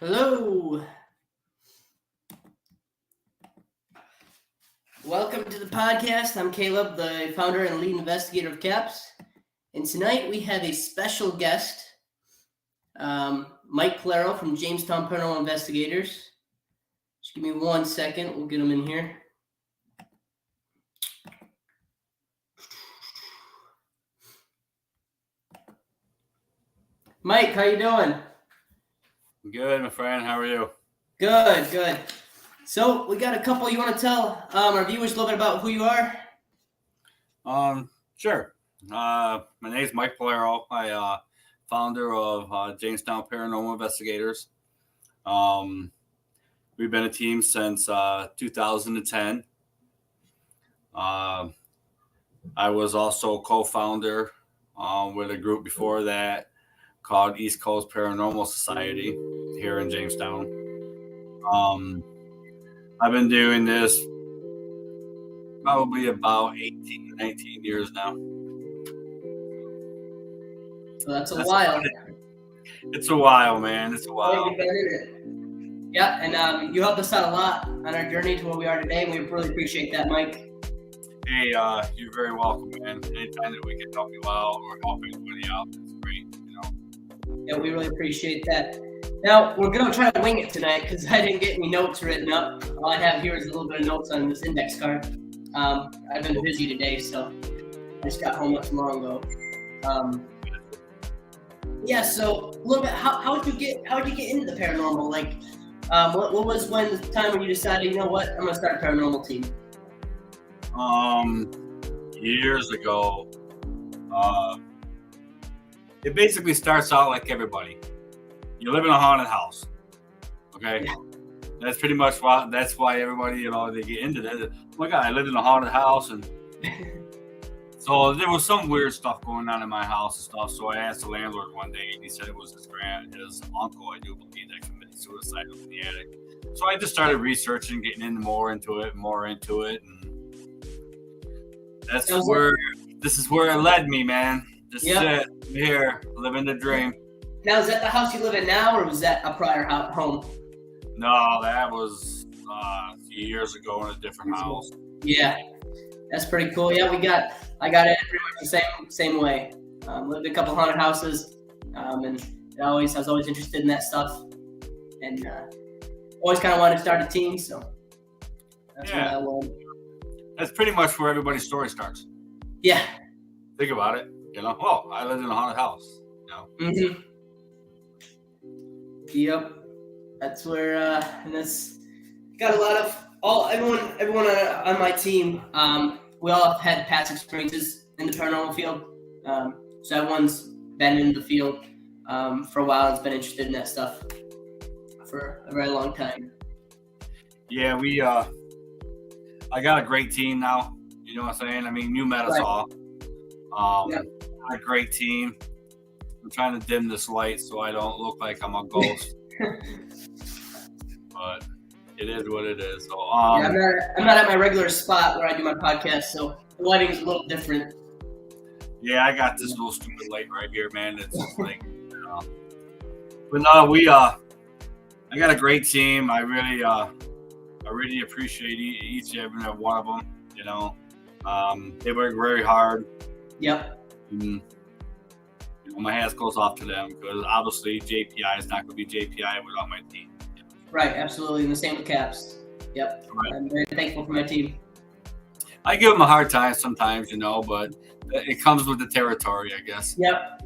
Hello. Welcome to the podcast. I'm Caleb, the founder and lead investigator of CAPS. And tonight we have a special guest, Mike Pollaro from Jamestown Paranormal Investigators. Just give me 1 second. We'll get him in here. Mike, how you doing? Good, my friend. How are you? Good. So we got a couple. You want to tell our viewers a little bit about who you are? Sure. My name is Mike Pollaro. I founder of Jamestown Paranormal Investigators. We've been a team since 2010. I was also co-founder with a group before that called East Coast Paranormal Society here in Jamestown. I've been doing this probably about 18, 19 years now. So that's a while. It's a while, man. It's a while. Yeah, and you helped us out a lot on our journey to where we are today, and we really appreciate that, Mike. Hey, you're very welcome, man. Anytime that we can help you out or help anybody out, it's great, Yeah, we really appreciate that. Now, we're going to try to wing it tonight because I didn't get any notes written up. All I have here is a little bit of notes on this index card. I've been busy today, so I just got home not too long ago. So a little bit, how'd you get into the paranormal? Like, what was the time when you decided, you know what, I'm gonna start a paranormal team? Years ago. It basically starts out like everybody. You live in a haunted house. Okay? Yeah. That's pretty much why everybody, they get into that. Oh my God, I lived in a haunted house, and so there was some weird stuff going on in my house and stuff. So I asked the landlord one day, and he said it was his uncle, I do believe, that committed suicide in the attic. So I just started researching, getting more into it, and this is where it led me, man. Just sit here, living the dream. Now, is that the house you live in now, or was that a prior home? No, that was a few years ago in a different house. Yeah, that's pretty cool. Yeah, I got it pretty much the same way. Lived in a couple haunted houses, and I was always interested in that stuff, and always kind of wanted to start a team. So that's what I learned. That's pretty much where everybody's story starts. Yeah. Think about it. I lived in a haunted house. Mm-hmm. Yep. That's where, and that's got a lot of everyone on my team. We all have had past experiences in the paranormal field. So everyone's been in the field for a while and's been interested in that stuff for a very long time. Yeah, I got a great team now. You know what I'm saying? I mean, you met us all. A great team. I'm trying to dim this light so I don't look like I'm a ghost. But it is what it is. So I'm not at my regular spot where I do my podcast, so the lighting is a little different. Yeah, I got this little stupid light right here, man. It's just like, But no, I got a great team. I really appreciate each and every one of them. They work very hard. Yep. And, my hands goes off to them because obviously JPI is not going to be JPI without my team. Right, absolutely. And the same with CAPS. Yep. Right. I'm very thankful for my team. I give them a hard time sometimes, but it comes with the territory, I guess. Yep.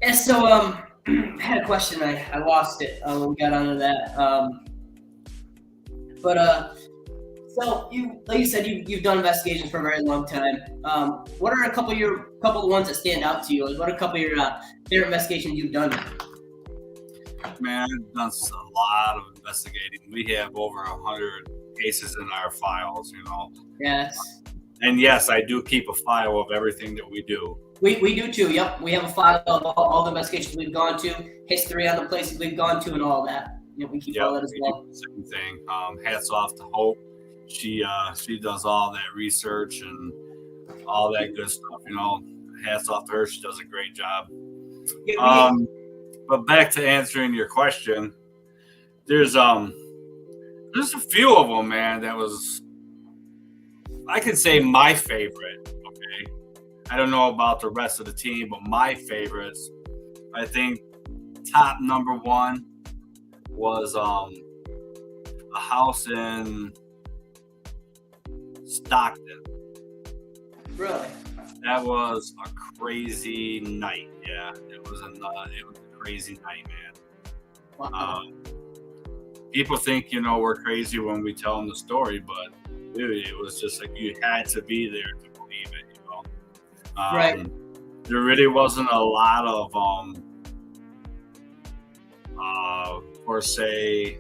And so I had a question. I lost it when we got onto that. So like you said, you've done investigations for a very long time. What are a couple of ones that stand out to you? What are a couple of your favorite investigations you've done? Man, I've done a lot of investigating. We have over 100 cases in our files, Yes. And yes, I do keep a file of everything that we do. We do too. Yep, we have a file of all the investigations we've gone to, history on the places we've gone to, and all that. We keep all that as well. Same thing. Hats off to Hope. She does all that research and all that good stuff. Hats off to her. She does a great job. But back to answering your question, there's a few of them, man. That was, I could say, my favorite. Okay, I don't know about the rest of the team, but my favorites, I think, top number one was a house in Stockton. Really? That was a crazy night. Yeah, it was a crazy night, man. Wow. People think, we're crazy when we tell them the story, but dude, it was just like you had to be there to believe it, Right. There really wasn't a lot of or say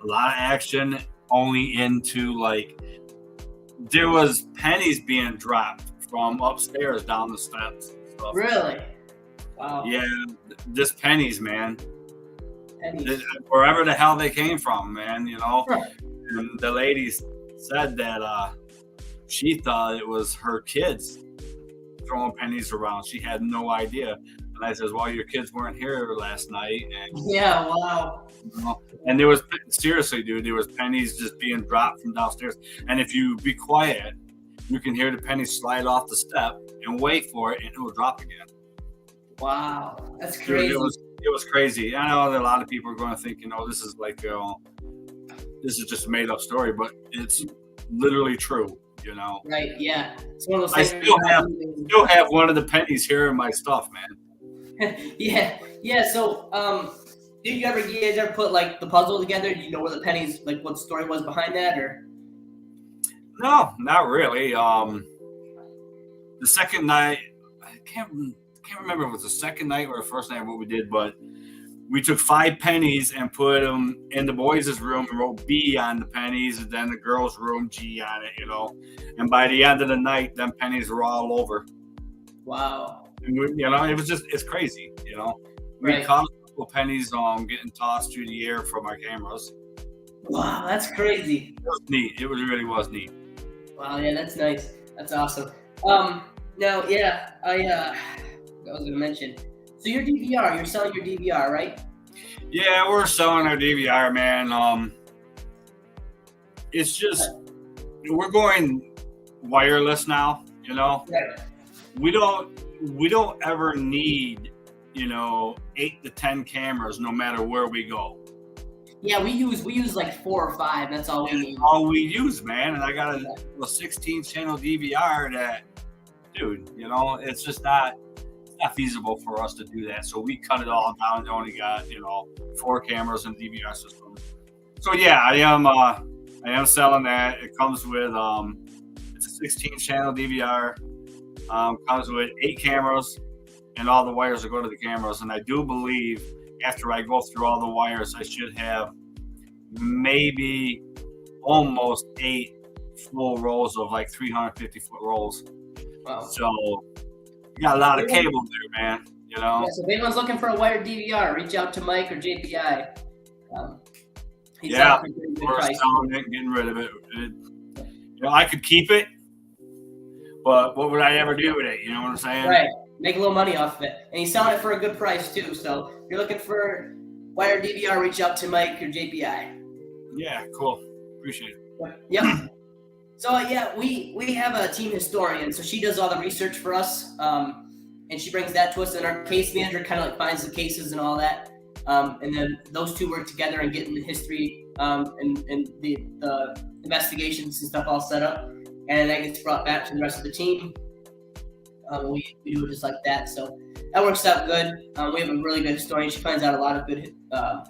a lot of action, only into like there was pennies being dropped from upstairs down the steps and stuff. Really? Wow. Yeah, just pennies, man. Pennies. Wherever the hell they came from, man, Right. And the lady said that she thought it was her kids throwing pennies around. She had no idea. And I says, well, your kids weren't here last night. And, Yeah, wow. And there was, seriously, dude, there was pennies just being dropped from downstairs. And if you be quiet, you can hear the pennies slide off the step and wait for it, and it will drop again. Wow, that's crazy. Dude, it was crazy. I know that a lot of people are going to think, this is like, this is just a made up story, but it's literally true, Right, yeah. It's one of those I things. still have one of the pennies here in my stuff, man. Yeah. So, did you guys ever put like the puzzle together? Do you know where the pennies, like what the story was behind that, or? No, not really. The second night, I can't remember if it was the second night or the first night what we did, but we took 5 pennies and put them in the boys' room and wrote B on the pennies, and then the girls' room G on it, And by the end of the night, them pennies were all over. Wow. And it was just, it's crazy, We Right. caught a couple pennies getting tossed through the air from our cameras. Wow, that's crazy. It was neat. It really was neat. Wow, yeah, that's nice. That's awesome. Now, yeah, I was gonna mention. So your DVR, you're selling your DVR, right? Yeah, we're selling our DVR, man. It's just we're going wireless now. Right. We don't ever need 8 to 10 cameras, no matter where we go. Yeah, we use like 4 or 5. That's all we need. All we use, man. And I got a 16 channel DVR that, dude, it's just not feasible for us to do that. So we cut it all down and only got 4 cameras and DVR system. So yeah, I am selling that. It comes with it's a 16 channel DVR. Comes with 8 cameras, and all the wires that go to the cameras. And I do believe after I go through all the wires, I should have maybe almost 8 full rolls of like 350-foot rolls. Wow. So you got a lot of cable there, man. Yeah, so if anyone's looking for a wired DVR, reach out to Mike or JPI. He's Yeah, offering a pretty good we're price. selling it and getting rid of it. I could keep it, but what would I ever do with it? You know what I'm saying? Right. Make a little money off of it. And he's selling it for a good price too. So if you're looking for wired DVR, reach out to Mike or JPI. Yeah, cool. Appreciate it. Yep. So yeah, we have a team historian. So she does all the research for us. And she brings that to us, and our case manager kind of like finds the cases and all that. And then those two work together and getting the history and the investigations and stuff all set up. And that gets brought back to the rest of the team. We do it just like that. So that works out good. We have a really good historian. She finds out a lot of good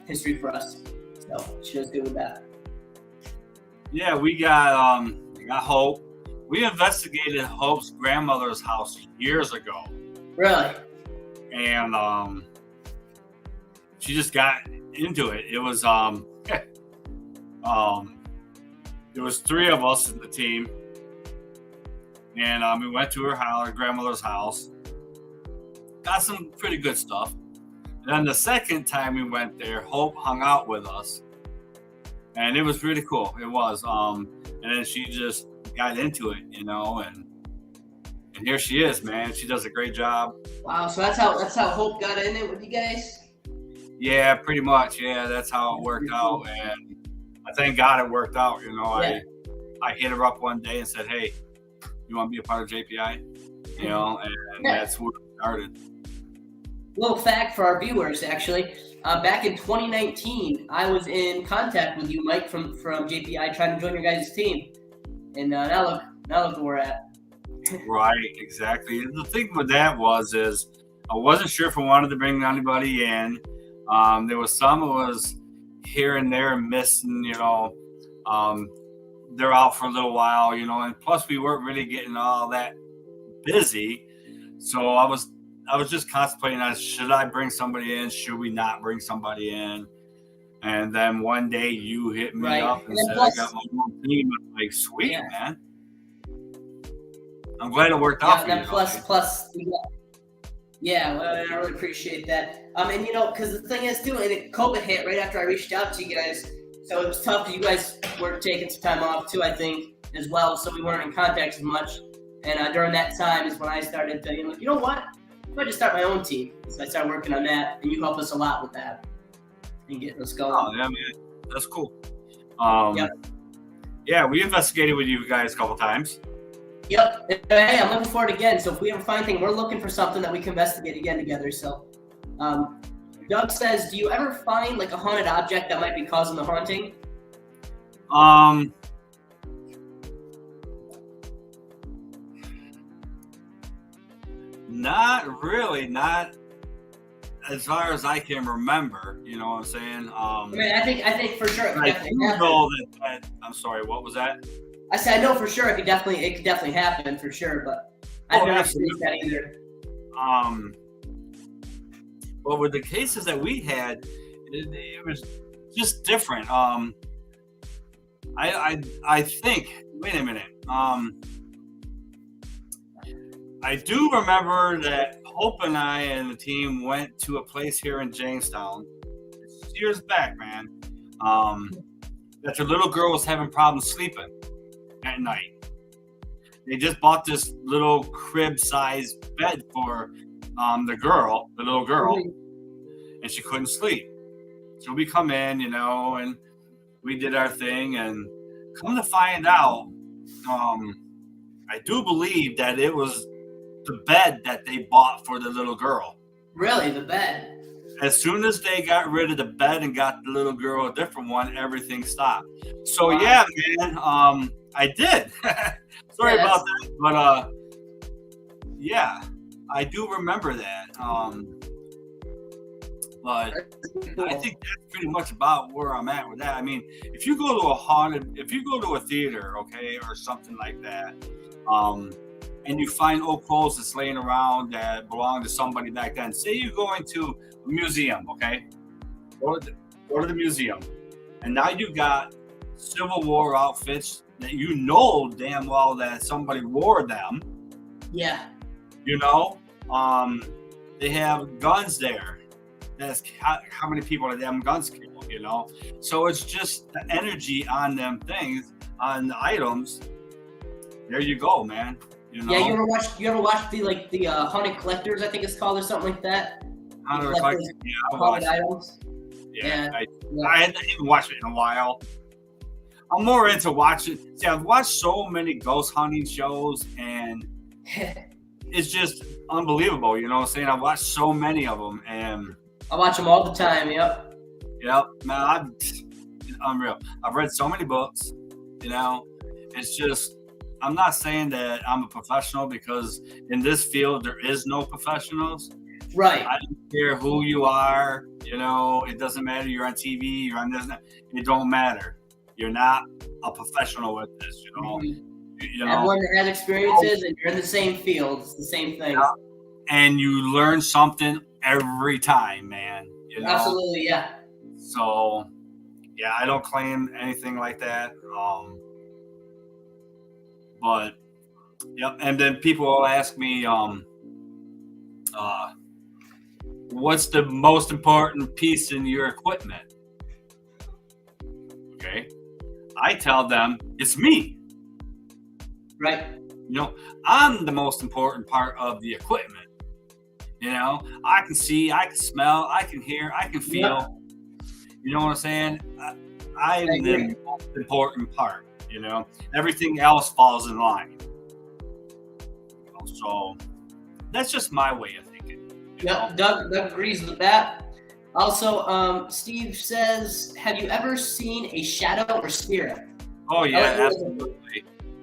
history for us. So she does good with that. Yeah, we got Hope. We investigated Hope's grandmother's house years ago. Really? And she just got into it. It was there was 3 of us in the team. And we went to her grandmother's house. Got some pretty good stuff. And then the second time we went there, Hope hung out with us. And it was pretty cool. It was. And then she just got into it, and And here she is, man. She does a great job. Wow, so that's how Hope got in it with you guys? Yeah, pretty much. Yeah, that's how it worked out. And I thank God it worked out. You know, Yeah. I hit her up one day and said, hey, you want to be a part of JPI? You know, and that's where it started. Little fact for our viewers, actually. Back in 2019, I was in contact with you, Mike, from JPI, trying to join your guys' team. And now look where we're at. Right, exactly. The thing with that is I wasn't sure if I wanted to bring anybody in. There was some who was here and there missing, you know. They're out for a little while, you know, and plus we weren't really getting all that busy. So I was just contemplating on, should I bring somebody in? Should we not bring somebody in? And then one day you hit me up and said, I got my own team. I'm like, sweet, man. I'm glad it worked out for you. Plus, well, I really appreciate that. And you know, because the thing is, too, and COVID hit right after I reached out to you guys, so it was tough. You guys were taking some time off too, I think, as well. So we weren't in contact as much. And during that time is when I started to, you know what? I might just start my own team. So I started working on that, and you helped us a lot with that and getting us going. Oh yeah, man, that's cool. Yeah, we investigated with you guys a couple times. Yep. Hey, I'm looking forward again. So if we ever find anything, we're looking for something that we can investigate again together. So, Doug says, do you ever find like a haunted object that might be causing the haunting? Not really. Not as far as I can remember. You know what I'm saying? I mean, I think for sure. I do know that. I'm sorry. What was that? I said I know for sure it could definitely happen for sure, but I've never seen that either. Well, with the cases that we had, it was just different. I think. Wait a minute. I do remember that Hope and I and the team went to a place here in Jamestown years back, man. That the little girl was having problems sleeping at night. They just bought this little crib-sized bed for the little girl, and she couldn't sleep. So we come in, you know, and we did our thing, and come to find out, I do believe that it was the bed that they bought for the little girl. Really, the bed? As soon as they got rid of the bed and got the little girl a different one, everything stopped. So yeah, man, I did. Sorry about that, but yeah, I do remember that. But I think that's pretty much about where I'm at with that. I mean, if you go to a theater, okay, or something like that, and you find old clothes that's laying around that belonged to somebody back then. Say you're going to a museum, okay? Go to the museum, and now you got Civil War outfits that you know damn well that somebody wore them. Yeah. You know, they have guns there. That's how many people are them guns kill, you know? So it's just the energy on them things, on the items. There you go, man. You know? Yeah, you ever watch the Haunted Collectors, I think it's called, or something like that? Haunted Collectors, yeah, I watched items. Yeah. I hadn't even watched it in a while. I'm more into watching. See, I've watched so many ghost hunting shows, and it's just unbelievable. You know what I'm saying? I've watched so many of them, and I watch them all the time. Yep, man, it's unreal. I've read so many books. You know, it's just. I'm not saying that I'm a professional, because in this field there is no professionals. Right. I don't care who you are. You know, it doesn't matter. You're on TV. You're on this. It don't matter. You're not a professional with this. You know. Mm-hmm. You know. Everyone that has experiences, and you're in the same field. It's the same thing. Yeah. And you learn something every time, man. You know? Absolutely, yeah. So, yeah, I don't claim anything like that. But yep, and then people will ask me, what's the most important piece in your equipment? Okay, I tell them it's me. Right. I'm the most important part of the equipment. I can see, I can smell, I can hear, I can feel. Yeah. You know what I'm saying? I'm I agree. the most important part. Everything else falls in line. So that's just my way of thinking. Yep, Doug agrees with that. Also, Steve says, have you ever seen a shadow or spirit? Oh yeah,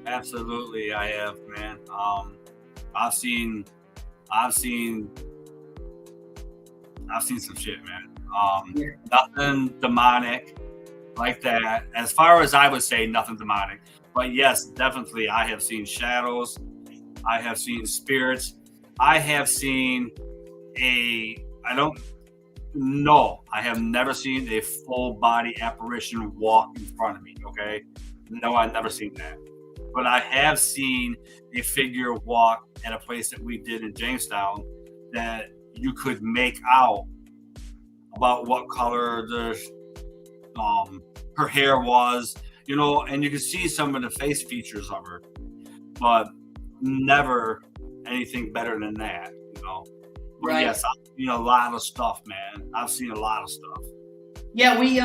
absolutely. I have, man. I've seen some shit, man. Nothing demonic like that. As far as I would say, nothing demonic. But yes, definitely, I have seen shadows. I have seen spirits. I have seen I have never seen a full body apparition walk in front of me. Okay, no, I've never seen that. But I have seen a figure walk at a place that we did in Jamestown that you could make out about what color her hair was, and you could see some of the face features of her, but never anything better than that, But right. Yes, I've seen a lot of stuff, man. I've seen a lot of stuff. Yeah, me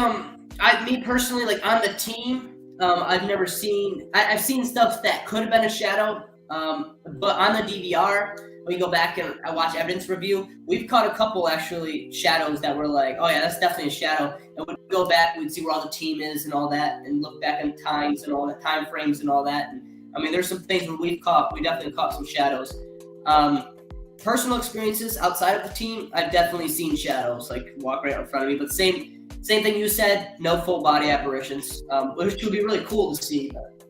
personally, like on the team, I've never seen. I've seen stuff that could have been a shadow, but on the DVR, when you go back and I watch evidence review, we've caught a couple actually shadows that were like, oh yeah, that's definitely a shadow. And we'd go back, we'd see where all the team is and all that, and look back in times and all the time frames and all that. And, I mean, there's some things where we definitely caught some shadows. Personal experiences outside of the team, I've definitely seen shadows like walk right in front of me. But same thing you said, no full body apparitions, which would be really cool to see. But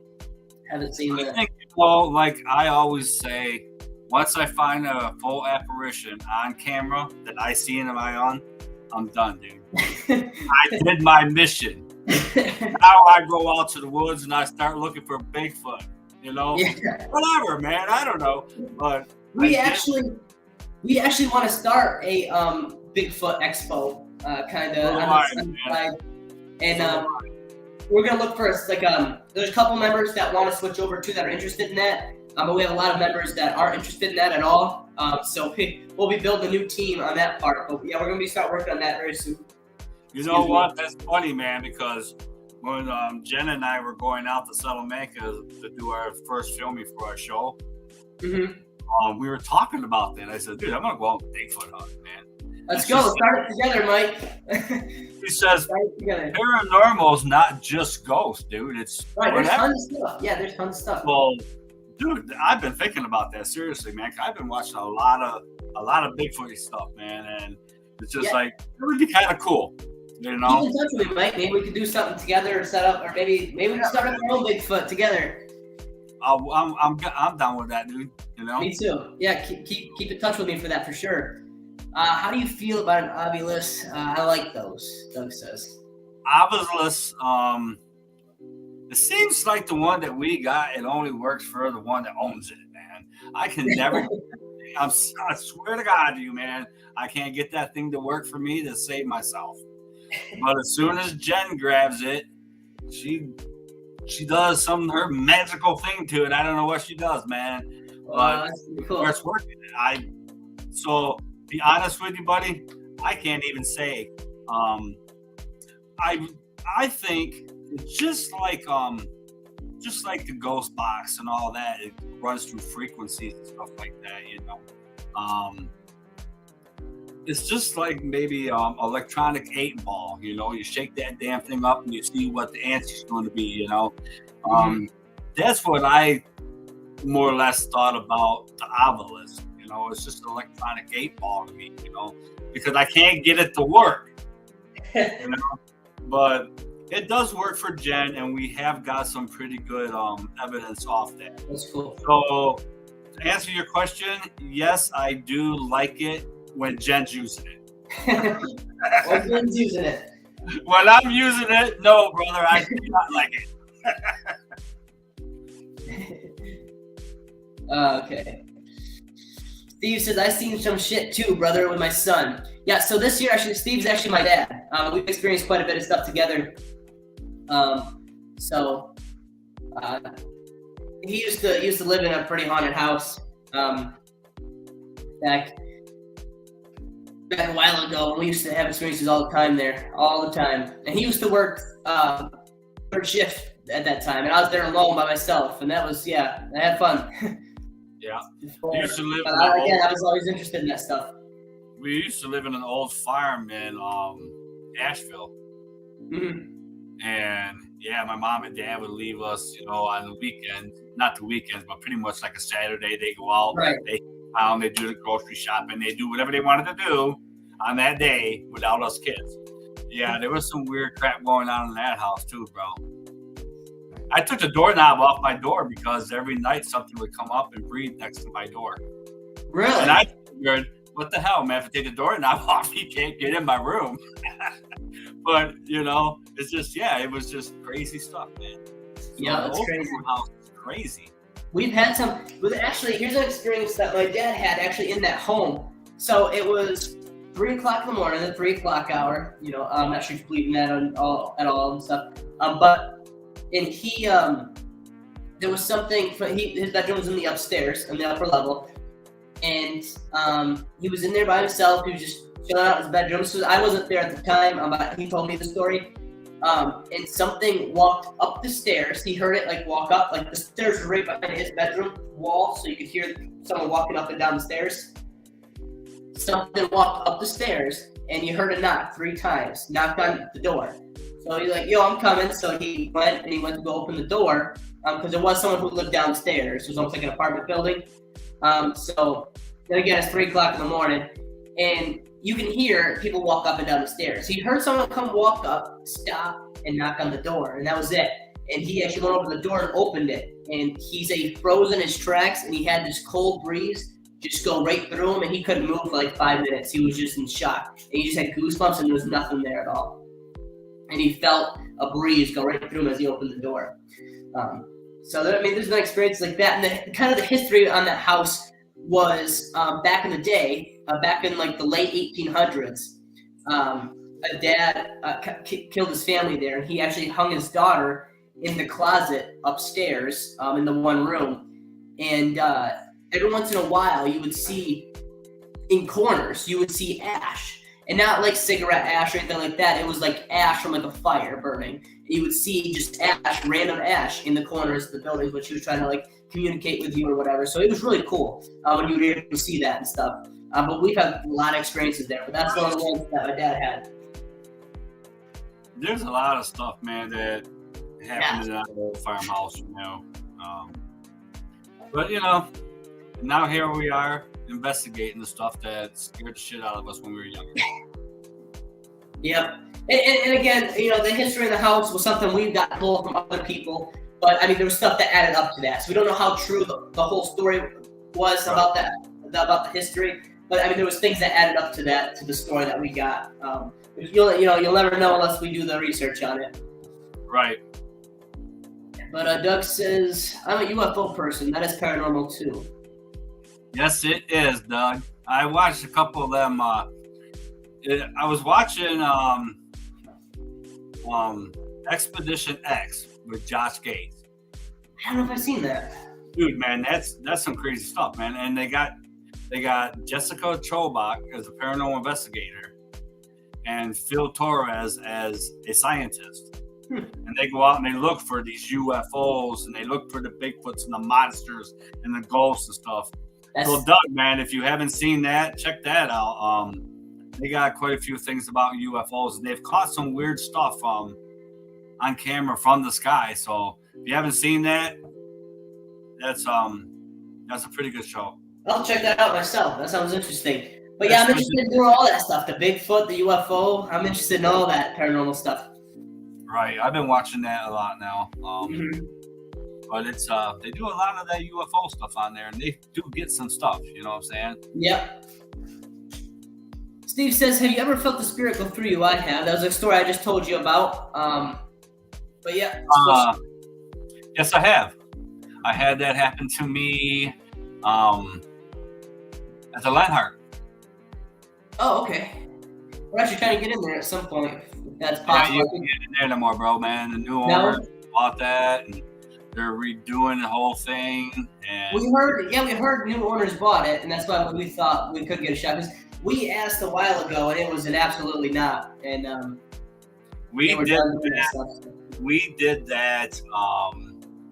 haven't seen that. I think, like I always say, once I find a full apparition on camera that I see in my own, I'm done, dude. I did my mission. Now I go out to the woods and I start looking for Bigfoot. Whatever, man. I don't know, but we actually want to start a Bigfoot expo, kind of on the side, and we're gonna look for there's a couple members that want to switch over to that are interested in that, but we have a lot of members that aren't interested in that at all. So we'll be building a new team on that part. But yeah, we're gonna start working on that very soon. You know what? That's funny, man, because when Jen and I were going out to Salamanca to do our first filming for our show, we were talking about that. I said, dude, I'm gonna go out Bigfoot hunting, man. Let's go. Let's start it together, Mike. He says paranormal is not just ghosts, dude. It's right. There's tons of stuff. Yeah, there's tons of stuff. Well, dude, I've been thinking about that seriously, man. I've been watching a lot of Bigfoot stuff, man, and it's just like it would be kind of cool. Keep in touch with me, Mike. Maybe we could do something together, set up, or maybe we can start up our own Bigfoot together. I'm down with that, dude. Me too. Yeah, keep in touch with me for that for sure. How do you feel about an obulus? I like those. Doug says. Obulus. It seems like the one that we got. It only works for the one that owns it, man. I can never. I swear to God to you, man. I can't get that thing to work for me to save myself. But as soon as Jen grabs it, she does her magical thing to it. I don't know what she does, man. But cool. It's working. So be honest with you, buddy, I can't even say. I think it's just like the ghost box and all that. It runs through frequencies and stuff like that, It's just like maybe electronic 8-ball, you shake that damn thing up and you see what the answer's going to be, That's what I more or less thought about the obelisk, it's just an electronic 8-ball to me, because I can't get it to work, but it does work for Jen, and we have got some pretty good evidence off that. That's cool. So to answer your question, yes, I do like it when Jen's using it. When Jen's using it. When I'm using it, no, brother, I do not like it. Okay. Steve says, I've seen some shit too, brother, with my son. Yeah, so this year, actually, Steve's actually my dad. We've experienced quite a bit of stuff together. he used to live in a pretty haunted house back a while ago, and we used to have experiences all the time there, all the time. And he used to work third shift at that time, and I was there alone by myself, and that was I had fun. Yeah. I was always interested in that stuff. We used to live in an old farm in Asheville. Mm-hmm. And my mom and dad would leave us, on the weekends, not the weekends, but pretty much like a Saturday. They go out, they do the grocery shopping, they do whatever they wanted to do on that day without us kids. Yeah, there was some weird crap going on in that house too, bro. I took the doorknob off my door because every night something would come up and breathe next to my door. Really? And I figured, what the hell, man? If I take the doorknob off, he can't get in my room. But, it's just, it was just crazy stuff, man. Yeah, that's crazy. House is crazy. We've had some, here's an experience that my dad had actually in that home. So it was 3 o'clock in the morning, the 3 o'clock hour. I'm not sure if you believe in that at all and stuff. And he, there was something, his bedroom was in the upstairs, in the upper level. And he was in there by himself. He was just chilling out in his bedroom. So I wasn't there at the time, but he told me the story. And something walked up the stairs. He heard it walk up, the stairs were right behind his bedroom wall, so you could hear someone walking up and down the stairs. Something walked up the stairs, and you heard a knock 3 times, knocked on the door. So he's like, yo, I'm coming. So he went to go open the door, because there was someone who lived downstairs. It was almost like an apartment building. So then again, it's 3 o'clock in the morning, and you can hear people walk up and down the stairs. He heard someone come walk up, stop, and knock on the door, and that was it. And he actually went over the door and opened it, and he froze in his tracks, and he had this cold breeze just go right through him, and he couldn't move for 5 minutes. He was just in shock, and he just had goosebumps, and there was nothing there at all. And he felt a breeze go right through him as he opened the door. There's been experiences like that, and the history on that house was back in the day, back in the late 1800s. A dad killed his family there, and he actually hung his daughter in the closet upstairs in the one room. And every once in a while, you would see in corners, you would see ash. And not cigarette ash or anything like that. It was ash from a fire burning. And you would see just ash, random ash in the corners of the buildings when she was trying to communicate with you or whatever. So it was really cool when you were able to see that and stuff. But we've had a lot of experiences there. But that's one of the ones that my dad had. There's a lot of stuff, man, that happened in that old farmhouse, But, now here we are investigating the stuff that scared the shit out of us when we were younger. Yep. And again, the history of the house was something we got told from other people. But, there was stuff that added up to that. So we don't know how true the whole story was about that, about the history. But, there was things that added up to that, to the story that we got. You'll never know unless we do the research on it. Right. But Doug says, I'm a UFO person. That is paranormal too. Yes, it is, Doug. I watched a couple of them. I was watching Expedition X with Josh Gates. I don't know if I've seen that. Dude, man, that's some crazy stuff, man. And they got Jessica Chobach as a paranormal investigator, and Phil Torres as a scientist. And they go out and they look for these UFOs, and they look for the Bigfoots and the monsters and the ghosts and stuff. So, Doug, man, if you haven't seen that, check that out. They got quite a few things about UFOs, and they've caught some weird stuff on camera from the sky. So if you haven't seen that, that's a pretty good show. I'll check that out myself. That sounds interesting. But I'm interested in doing all that stuff. The Bigfoot, the UFO. I'm interested in all that paranormal stuff. Right. I've been watching that a lot now. But it's they do a lot of that UFO stuff on there, and they do get some stuff, you know what I'm saying? Yep. Steve says, have you ever felt the spirit go through you? I have. That was a story I just told you about. But yeah. Yes, I have. I had that happen to me at the Lenhart. Oh, okay. We're actually trying to get in there at some point. If that's possible. Yeah, you can get in there no more, bro, man. The new owner bought that, and they're redoing the whole thing. And we heard new owners bought it, and that's why we thought we could get a shot. Because we asked a while ago, and it was an absolutely not. And we did that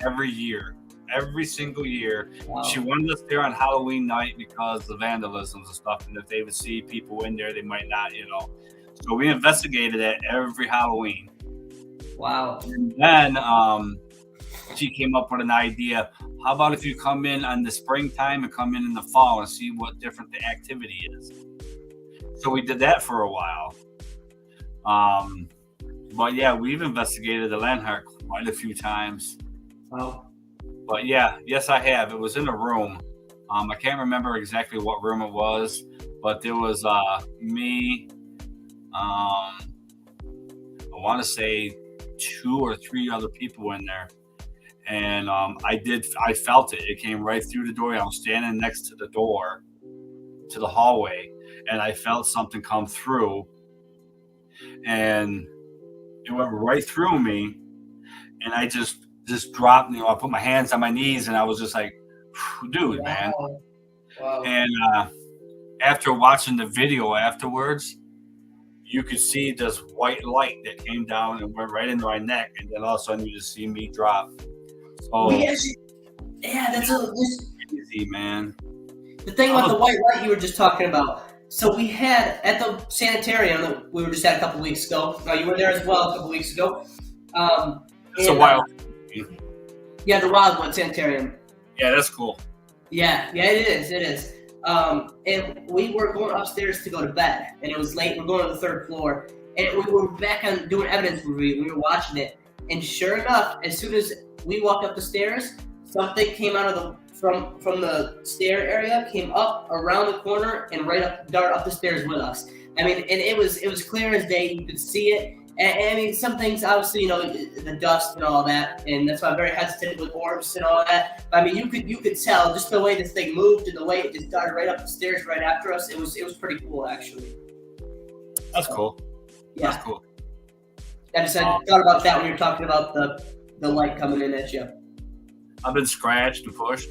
every year. Every single year. Wow. She wanted us there on Halloween night because of vandalisms and stuff, and if they would see people in there, they might not, So we investigated it every Halloween. Wow. And then she came up with an idea. How about if you come in on the springtime and come in the fall and see what different the activity is? So we did that for a while. But yeah, we've investigated the Landhart quite a few times. Wow. But yes, I have. It was in a room. I can't remember exactly what room it was, but there was me. I want to say 2 or 3 other people in there, and I felt it. It came right through the door. I was standing next to the door to the hallway, and I felt something come through, and it went right through me, and I just dropped. I put my hands on my knees, and I was just like, dude, man. Wow. And after watching the video afterwards, you could see this white light that came down and went right into my neck, and then all of a sudden you just see me drop. So that's easy, man. The thing about the white light you were just talking about. So we had at the sanitarium that we were just at a couple weeks ago. You were there as well a couple weeks ago. It's a while. Yeah, the Wildwood Sanitarium. Yeah, that's cool. Yeah, it is. And we were going upstairs to go to bed, and it was late. We're going to the 3rd floor, and we were back on doing evidence review. We were watching it, and sure enough, as soon as we walked up the stairs, something came out of from the stair area, came up around the corner, and dart up the stairs with us. I mean, and it was clear as day. You could see it. And I mean, some things, obviously, the dust and all that, and that's why I'm very hesitant with orbs and all that. But I mean, you could tell just the way this thing moved and the way it just darted right up the stairs right after us. It was pretty cool, actually. That's cool. Yeah. That's cool. I thought about that when you're talking about the light coming in at you. I've been scratched and pushed.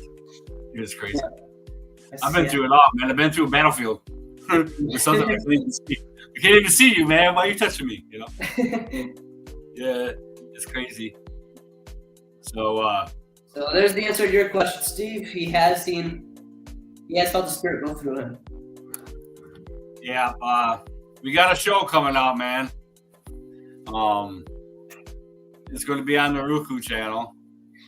It was crazy. Yeah. I've been through it all, man. I've been through a battlefield. It's something I can't even see. I can't even see you, man. Why are you touching me? Yeah, it's crazy. So there's the answer to your question, Steve. He has felt the spirit go through him. Yeah, we got a show coming out, man. It's going to be on the Roku channel.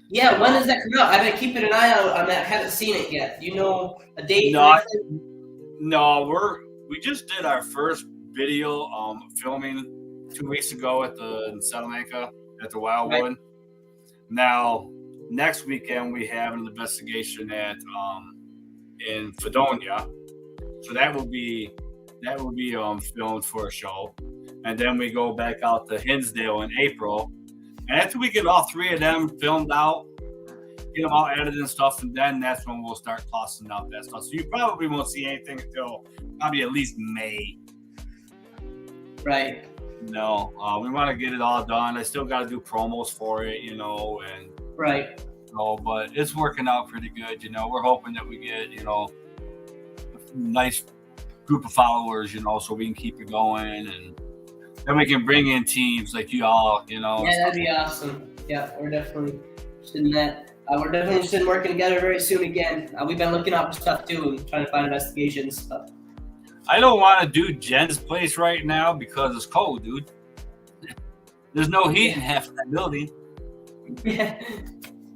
Yeah, when does that come out? I've been keeping an eye out on that. Haven't seen it yet. Do you know a date? No, we just did our first video filming 2 weeks ago in Salamanca at the Wildwood. Right. Now, next weekend we have an investigation in Fredonia, so that will be filmed for a show, and then we go back out to Hinsdale in April. And after we get all 3 of them filmed out, get them all edited and stuff, and then that's when we'll start tossing out that stuff. So you probably won't see anything until probably at least May. Right. No, we want to get it all done. I still got to do promos for it, and right. But it's working out pretty good. We're hoping that we get a nice group of followers, so we can keep it going, and then we can bring in teams like you all, Yeah, that'd be awesome. Yeah, we're definitely interested in that. We're definitely interested in working together very soon again. We've been looking up stuff too and trying to find investigations stuff. I don't want to do Jen's place right now because it's cold, dude. There's no heat in half of that building.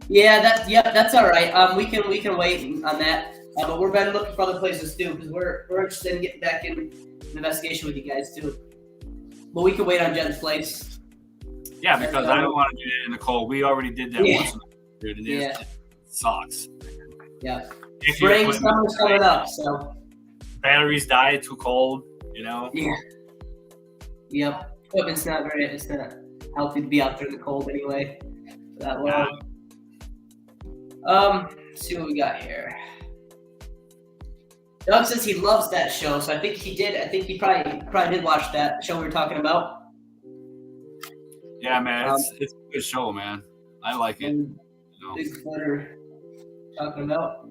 Yeah, that's all right. We can wait on that. But we've been looking for other places too because we're interested in getting back in an investigation with you guys too. But we can wait on Jen's place. Yeah, because I don't want to do it in the cold. We already did that once, dude, and it sucks. Yeah. Spring, summer's coming up, so. Batteries die too cold, Yeah. Yep. It's not healthy to be out there in the cold anyway. That way. Let's see what we got here. Doug says he loves that show, so I think he did. I think he probably did watch that show we were talking about. Yeah, man, it's a good show, man. I like it. Bigfoot are talking about.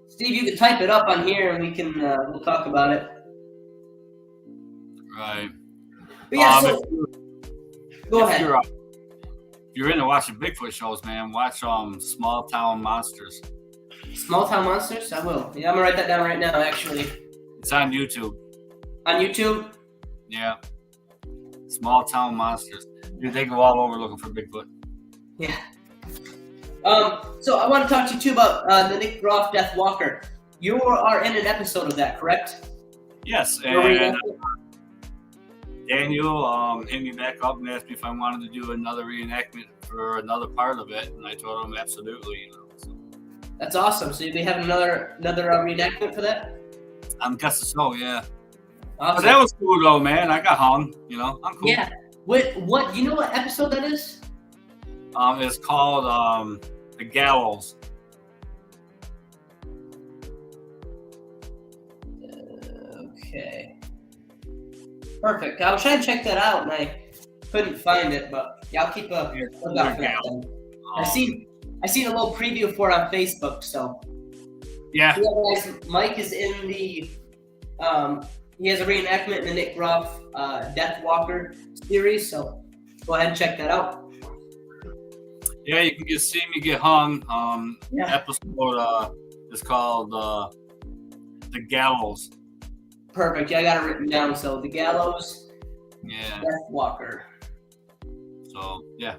Steve, you can type it up on here, and we'll talk about it. Right. But yeah, go ahead. If you're into watching Bigfoot shows, man, watch Small Town Monsters. Small Town Monsters? I will. Yeah, I'm gonna write that down right now, actually. It's on YouTube. On YouTube? Yeah. Small Town Monsters. Dude, they go all over looking for Bigfoot. Yeah. So I want to talk to you too about the Nick Groff Death Walker. You are in an episode of that, correct? Yes, and Daniel hit me back up and asked me if I wanted to do another reenactment for another part of it, and I told him absolutely. So. That's awesome. So you'll be having another reenactment for that? I'm guessing so, yeah. Awesome. But that was cool though, man. I got hung. I'm cool. Yeah. What? You know what episode that is? It's called The Gallows. Okay. Perfect. I was trying to check that out and I couldn't find it, but yeah, I'll keep a lookout for that then. I seen a little preview for it on Facebook, so. Yeah. Yeah, guys, Mike is in the he has a reenactment in the Nick Groff Death Walker series, so go ahead and check that out. Yeah, you can see me get hung. Yeah. Episode is called The Gallows. Perfect. Yeah, I got it written down. So The Gallows, Yeah. Death Walker. So yeah,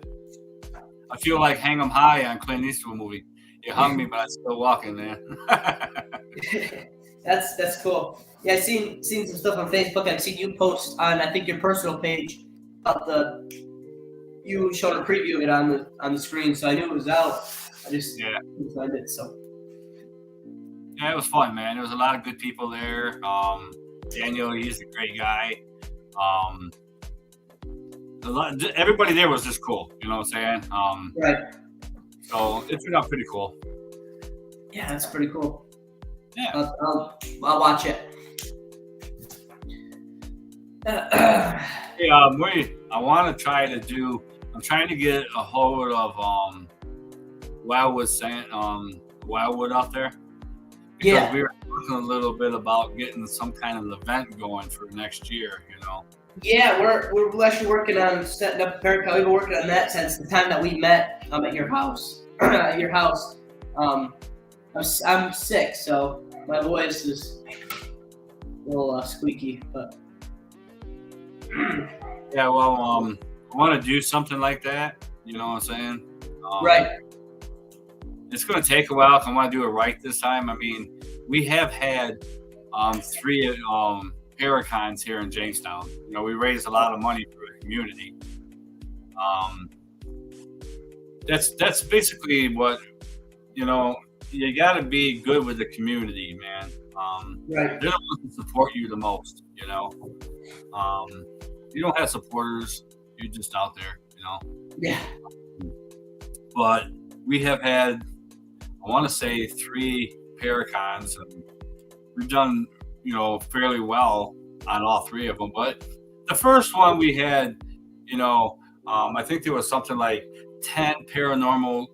I feel like Hang 'em High on Clint Eastwood movie. You hung me, but I'm still walking, man. That's cool. Yeah, I've seen some stuff on Facebook. I've seen you post on I think your personal page about you showed a preview of it on the screen, so I knew it was out. I just couldn't find it. So yeah, it was fun, man. There was a lot of good people there. Daniel, he's a great guy. Everybody there was just cool. You know what I'm saying? Right. So it turned out pretty cool. Yeah, that's pretty cool. Yeah. I'll watch it. Hey, I want to try to do. I'm trying to get a hold of Wildwood out there. Because we were talking a little bit about getting some kind of event going for next year. Yeah, we're actually working on setting up a Paracon. We've been working on that since the time that we met at your house. At your house. I'm sick, so my voice is a little squeaky, but. Yeah, well, I want to do something like that. You know what I'm saying? Right. It's going to take a while. If I want to do it right this time. I mean, we have had 3 Paracons here in Jamestown. We raised a lot of money for the community. That's basically what you got to be good with the community, man. Right. They're the ones who support you the most. You don't have supporters. You're just out there. Yeah. But we have had, I want to say, 3 Paracons, and we've done, fairly well on all 3 of them. But the first one we had, I think there was something like 10 paranormal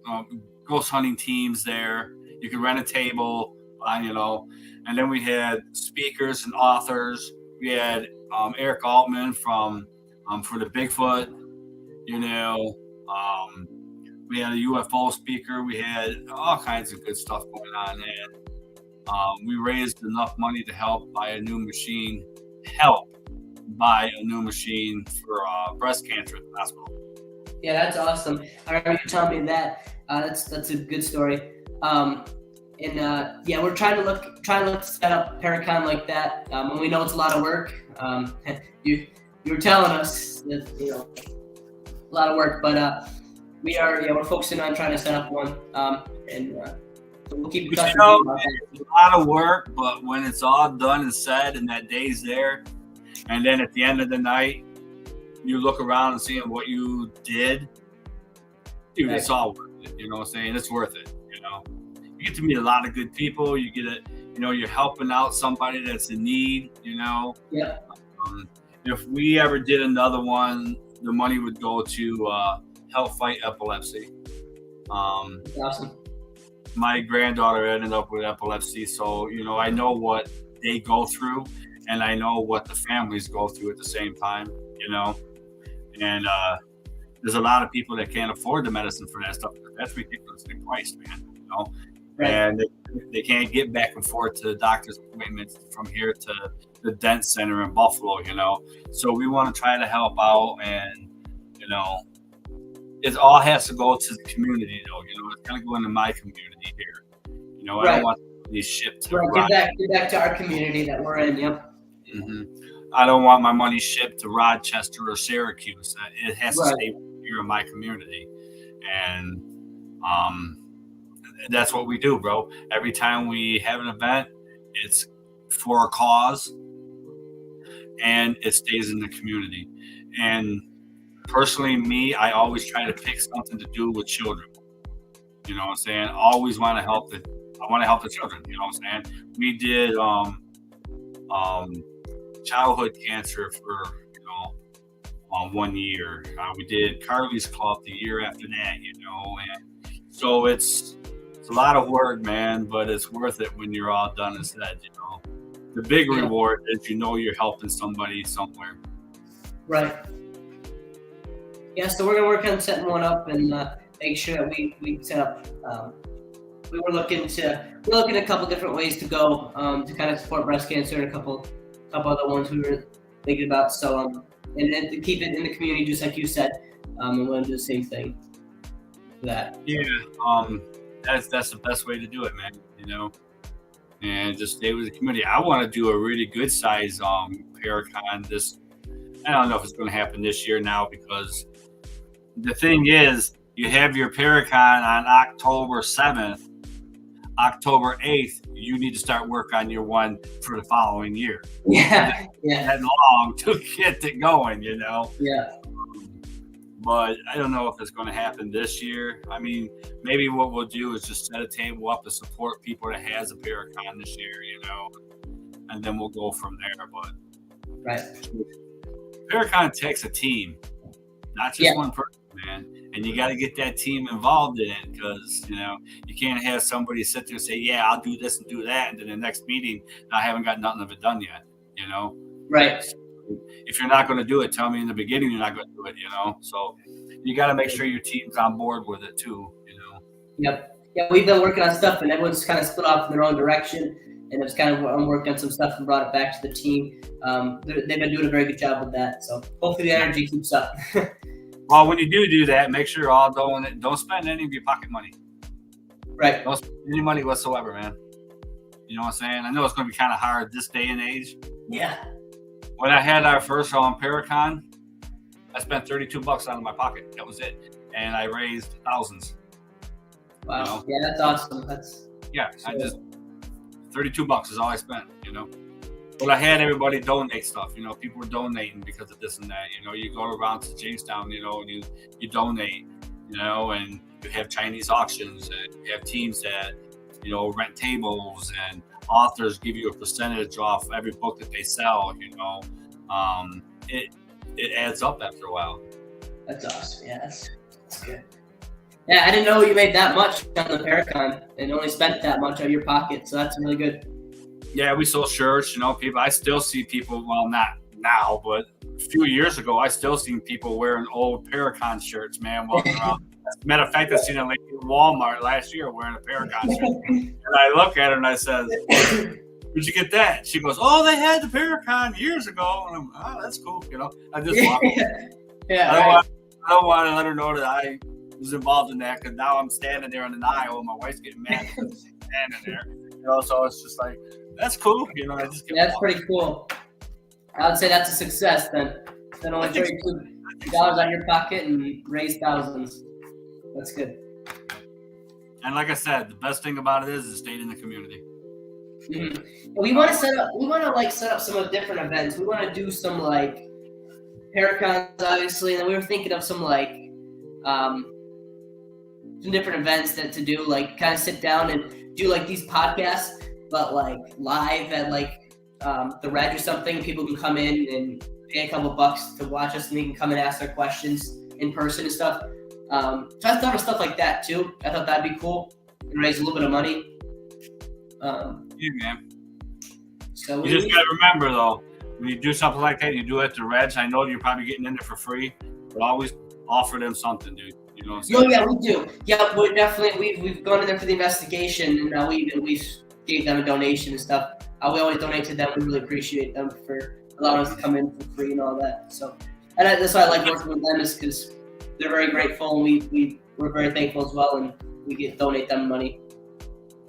ghost hunting teams there. You could rent a table, and then we had speakers and authors. We had Eric Altman for the Bigfoot, we had a UFO speaker. We had all kinds of good stuff going on, and we raised enough money to help buy a new machine for breast cancer at the hospital. Yeah, that's awesome. I remember you telling me that. That's a good story. We're trying to look to set up Paracon like that. And we know it's a lot of work. You were telling us that a lot of work, but we're focusing on trying to set up one. So we'll keep in touch. It's a lot of work, but when it's all done and said, and that day's there, and then at the end of the night, you look around and seeing what you did, dude, it's all worth it. You know what I'm saying? It's worth it. You get to meet a lot of good people. You get it. You're helping out somebody that's in need. Yeah. If we ever did another one, the money would go to help fight epilepsy. Awesome. My granddaughter ended up with epilepsy, so I know what they go through, and I know what the families go through at the same time. And there's a lot of people that can't afford the medicine for that stuff. That's ridiculously priced, man. Right. And they can't get back and forth to the doctor's appointments from here to the Dent Center in Buffalo. So we want to try to help out, and it all has to go to the community, though. It's got to go into my community here. I don't want these shipped to give back to our community that we're in. Yep. Mm-hmm. I don't want my money shipped to Rochester or Syracuse. It has to stay here in my community, and that's what we do, bro. Every time we have an event, it's for a cause, and it stays in the community. And personally, me, I always try to pick something to do with children. You know what I'm saying? Always want to help I want to help the children. You know what I'm saying? We did childhood cancer for 1 year. We did Carly's Club the year after that. And so it's a lot of work, man, but it's worth it when you're all done and said. The big reward is you're helping somebody somewhere. Right. Yeah, so we're gonna work on setting one up and make sure that we set up. We're looking at a couple different ways to go to kind of support breast cancer, and a couple other ones we were thinking about. So and then to keep it in the community, just like you said, and we're gonna do the same thing for that. Yeah, that's the best way to do it, man. And just stay with the community. I want to do a really good size Paracon. I don't know if it's going to happen this year now, because the thing is, you have your Paracon on October 7th. October 8th, you need to start work on your one for the following year. Yeah. That long to get it going, Yeah. But I don't know if it's going to happen this year. I mean, maybe what we'll do is just set a table up to support people that has a Paracon this year, and then we'll go from there. But right. Paracon takes a team, not just one person, man. And you got to get that team involved in it, because, you can't have somebody sit there and say, yeah, I'll do this and do that. And then the next meeting, I haven't got nothing of it done yet, Right. If you're not going to do it, tell me in the beginning you're not going to do it, So you got to make sure your team's on board with it too, Yep. Yeah, we've been working on stuff, and everyone's kind of split off in their own direction. And it's kind of worked on some stuff and brought it back to the team. They've been doing a very good job with that. So hopefully the energy keeps up. Well, when you do that, make sure you're all don't spend any of your pocket money. Right. Don't spend any money whatsoever, man. You know what I'm saying? I know it's going to be kind of hard this day and age. Yeah. When I had our first Paracon, I spent $32 out of my pocket. That was it. And I raised thousands. Wow. Yeah, that's awesome. I just $32 is all I spent, But I had everybody donate stuff, people were donating because of this and that, you go around to Jamestown, and you donate, and you have Chinese auctions, and you have teams that, rent tables, and authors give you a percentage off every book that they sell, it adds up after a while. That's awesome. Yeah, that's good. Yeah, I didn't know you made that much on the Paracon and only spent that much out of your pocket, so that's really good. Yeah, we sold shirts, people. I still see people, well, not now, but a few years ago, I still seen people wearing old Paracon shirts, man, walking around. As a matter of fact, I seen a lady at Walmart last year wearing a Paracon shirt. And I look at her and I says, where'd you get that? She goes, oh, they had the Paracon years ago. And I'm, oh, that's cool, I just walk. Yeah, I don't want to let her know that I was involved in that, because now I'm standing there in an aisle and my wife's getting mad because I'm standing there. So it's just like, that's cool. That's pretty cool. I would say that's a success then. Then only $32 out of your pocket and raise thousands. That's good. And like I said, the best thing about it is it stayed in the community. Mm-hmm. We want to set up some different events. We want to do some Paracons, obviously, and then we were thinking of some different events to do, kind of sit down and do these podcasts, but live at the Red or something. People can come in pay a couple bucks to watch us, and they can come and ask their questions in person and stuff. So I thought of stuff like that too. I thought that'd be cool and raise a little bit of money. Yeah, man. So you just gotta remember though, when you do something like that, you do it at the Reds. I know you're probably getting in there for free, but always offer them something, dude. You know what I'm saying? Oh yeah, we do. Yeah, we're definitely we've gone in there for the investigation, and we gave them a donation and stuff. We always donate to them. We really appreciate them for allowing us to come in for free and all that. So, and that's why I like working with them, is because they're very grateful, and we're very thankful as well, and we get donate them money.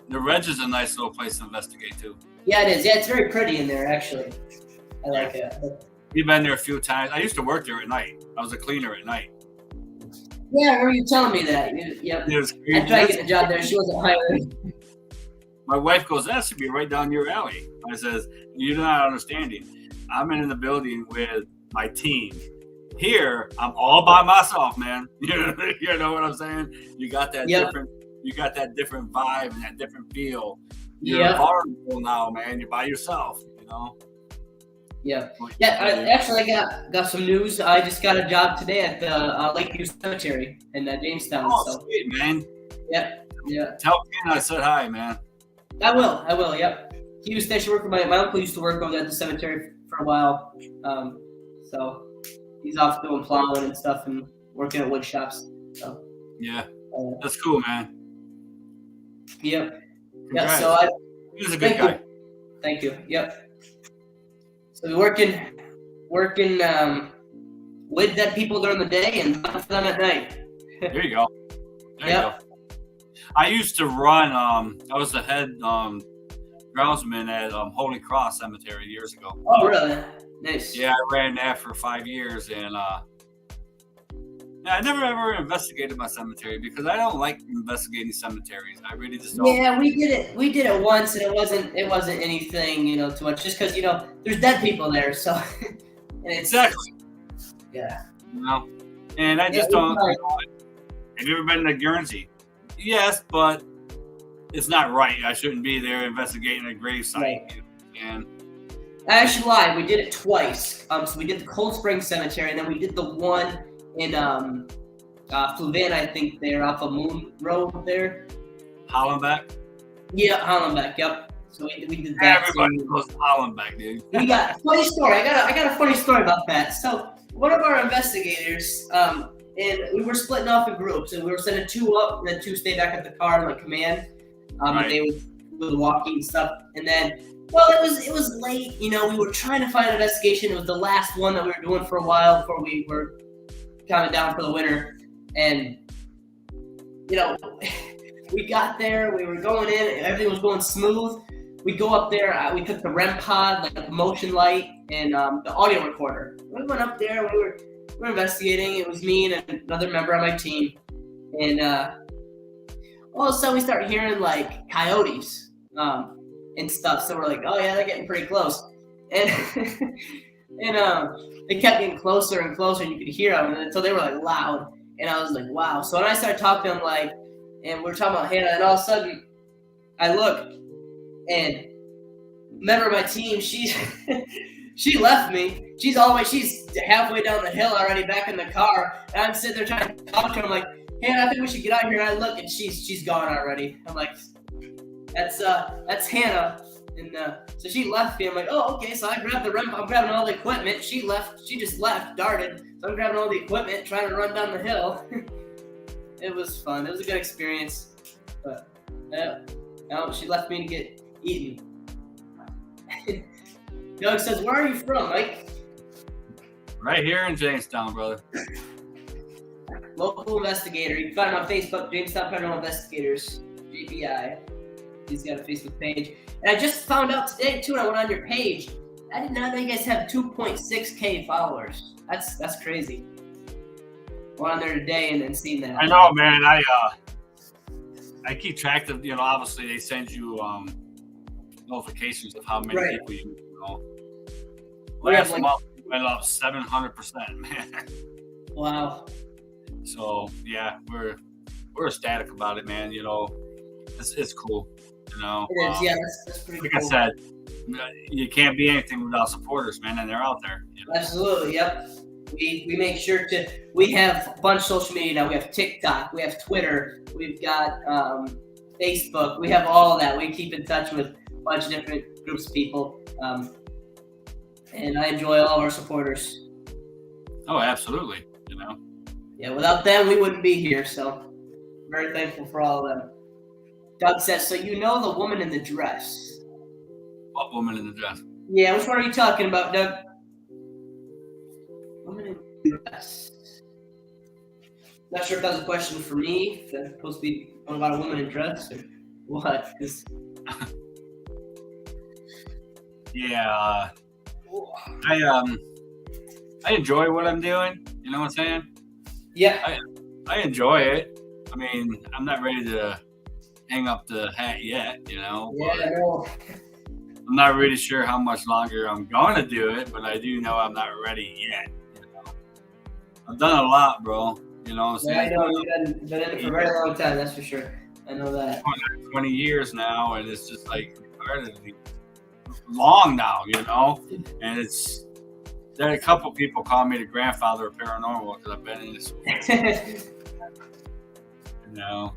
The Reds is a nice little place to investigate too. Yeah, it is. Yeah, it's very pretty in there actually. I like it. You've been there a few times. I used to work there at night. I was a cleaner at night. Yeah, I remember you telling me that. Yep. I tried to get a job there. She wasn't hired. My wife goes, that should be right down your alley. I says, you're not understanding. I'm in the building with my team. Here, I'm all by myself, man. You know what I'm saying? You got that different. You got that different vibe and that different feel. You're vulnerable now, man. You're by yourself. You know. Yeah. Yeah. I got some news. I just got a job today at the Lakeview Cemetery in Jamestown. Oh, sweet, man. Yep. Yeah. Tell Ken I said hi, man. I will. Yep. He used to actually work with my uncle. Used to work over at the cemetery for a while. So he's off doing plowing and stuff and working at wood shops. So. Yeah. That's cool, man. Yep. Congrats. Yeah. So he's a good guy. Thank you. Yep. So we're working with dead people during the day and for them at night. There you go. There you go. I used to run. I was the head groundsman at Holy Cross Cemetery years ago. Oh, really? Nice. Yeah, I ran that for 5 years, and I never ever investigated my cemetery because I don't like investigating cemeteries. I really just don't. Yeah, we did it once, and it wasn't anything, too much. Just because there's dead people there, so. And it's, exactly. Yeah. And I just don't. Have you ever been to Guernsey? Yes, but it's not right. I shouldn't be there investigating a gravesite. Right. And I actually lied. We did it twice. So we did the Cold Spring Cemetery, and then we did the one in Fluvanna, I think they're off of Moon Road there. Hollenbeck? Yeah, Hollenbeck, yep. So we did that. Everybody goes to Hollenbeck, dude. We got a funny story. I got a funny story about that. So one of our investigators, and we were splitting off in groups, and we were sending two up, and then two stayed back at the car in command. Right. They would walking and stuff. And then it was late, we were trying to find an investigation. It was the last one that we were doing for a while before we were coming down for the winter, and we got there, we were going in, everything was going smooth. We go up there, we took the REM pod, the motion light, and the audio recorder. We went up there, we were investigating. It was me and another member on my team, and all of a sudden we start hearing coyotes and stuff. So we're like, oh yeah, they're getting pretty close, and they kept getting closer and closer, and you could hear them until they were loud. And I was like, wow. So when I started talking to them, and we're talking about Hannah, and all of a sudden I look, and a member of my team, she left me. She's halfway down the hill already, back in the car, and I'm sitting there trying to talk to her. I'm like, Hannah, I think we should get out here. And I look, and she's gone already. I'm like, that's Hannah. And so she left me. I'm like, oh, okay. So I grabbed the REM. I'm grabbing all the equipment. She left. She just left, darted. So I'm grabbing all the equipment, trying to run down the hill. It was fun. It was a good experience. But she left me to get eaten. Doug says, where are you from, Mike? Right here in Jamestown, brother. Local investigator. You can find him on Facebook, Jamestown Paranormal Investigators, JPI. He's got a Facebook page. And I just found out today, too, when I went on your page, I did not know you guys have 2.6K followers. That's crazy. Went on there today and seen that. I know, man. I keep track of, obviously they send you notifications of how many people you know. Last month we went up 700%, man. Wow. So yeah, we're ecstatic about it, man. It's cool. You know, It is, yeah, that's pretty like cool. I said, you can't be anything without supporters, man, and they're out there. You know? Absolutely, yep. We make sure to. We have a bunch of social media now. We have TikTok, we have Twitter, we've got Facebook. We have all of that. We keep in touch with a bunch of different groups of people, and I enjoy all of our supporters. Oh, absolutely. You know. Yeah, without them, we wouldn't be here. So, very thankful for all of them. Doug says, so you know the woman in the dress. What woman in the dress? Yeah, which one are you talking about, Doug? Woman in the dress. Not sure if that was a question for me. If that's supposed to be about a woman in dress or what? 'Cause yeah, I enjoy what I'm doing. You know what I'm saying? yeah, I enjoy it. I mean, I'm not ready to hang up the hat yet. You know. yeah, no. I'm not really sure how much longer I'm going to do it, but I do know I'm not ready yet. You know? I've done a lot, bro. You know what I'm Yeah, I saying? know you've been in it for a very long time. That's for sure. I know that. 20 years now, and it's just like long now, you know? And it's, there are a couple people call me the grandfather of paranormal because I've been in this, you know?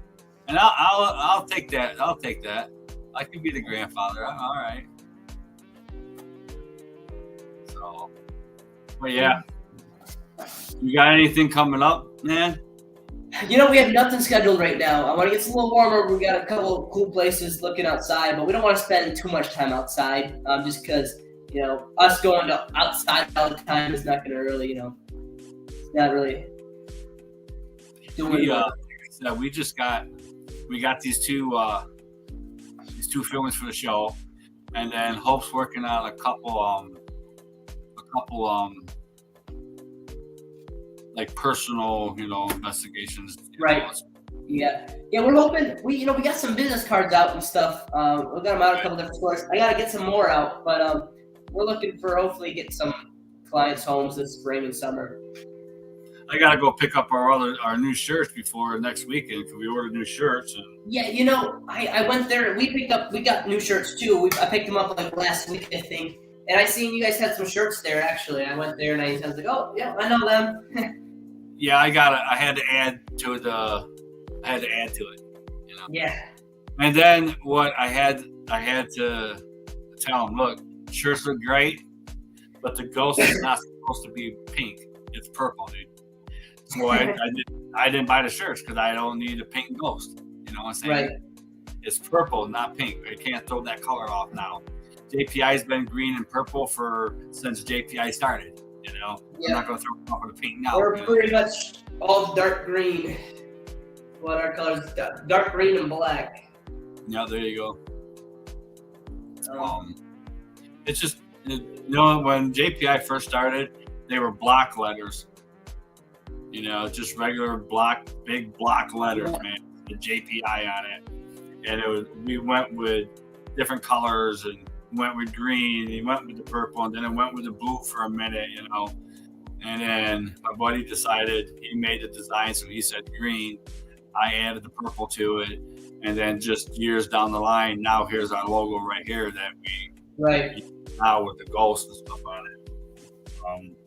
And I'll take that. I'll take that. I can be the grandfather. All right. So, but yeah. You got anything coming up, man? You know, we have nothing scheduled right now. I want to get a little warmer. We got a couple of cool places looking outside, but we don't want to spend too much time outside. Just because, you know, us going to outside all the time is not going to really, you know, it's not really doing it. So we got these two films for the show, and then Hope's working on a couple like personal, you know, investigations. Right. Yeah. Yeah, we're hoping we got some business cards out and stuff. We got them out at a couple different stores. I gotta get some more out, but we're looking for hopefully get some clients' homes this spring and summer. I gotta go pick up our new shirts before next weekend because we ordered new shirts. And Yeah, you know, I went there. We got new shirts too. I picked them up like last week, I think. And I seen you guys had some shirts there actually. I went there and I was like, oh yeah, I know them. yeah, I had to add to it. You know. Yeah. And then what I had to tell them, look, shirts look great, but the ghost is not supposed to be pink. It's purple, dude. So I didn't buy the shirts because I don't need a pink ghost. You know what I'm saying? Right. It's purple, not pink. I can't throw that color off now. JPI's been green and purple since JPI started. You know, yeah. I'm not going to throw it off with a pink now. We're pretty much all dark green. What our colors? Dark green and black. Yeah, there you go. It's just, you know, when JPI first started, they were block letters. You know, just regular big block letters, man. The JPI on it, and we went with different colors and went with green. He went with the purple, and then it went with the blue for a minute, you know. And then my buddy decided he made the design, so he said green. I added the purple to it, and then just years down the line, now here's our logo right here that we now with the ghost and stuff on it.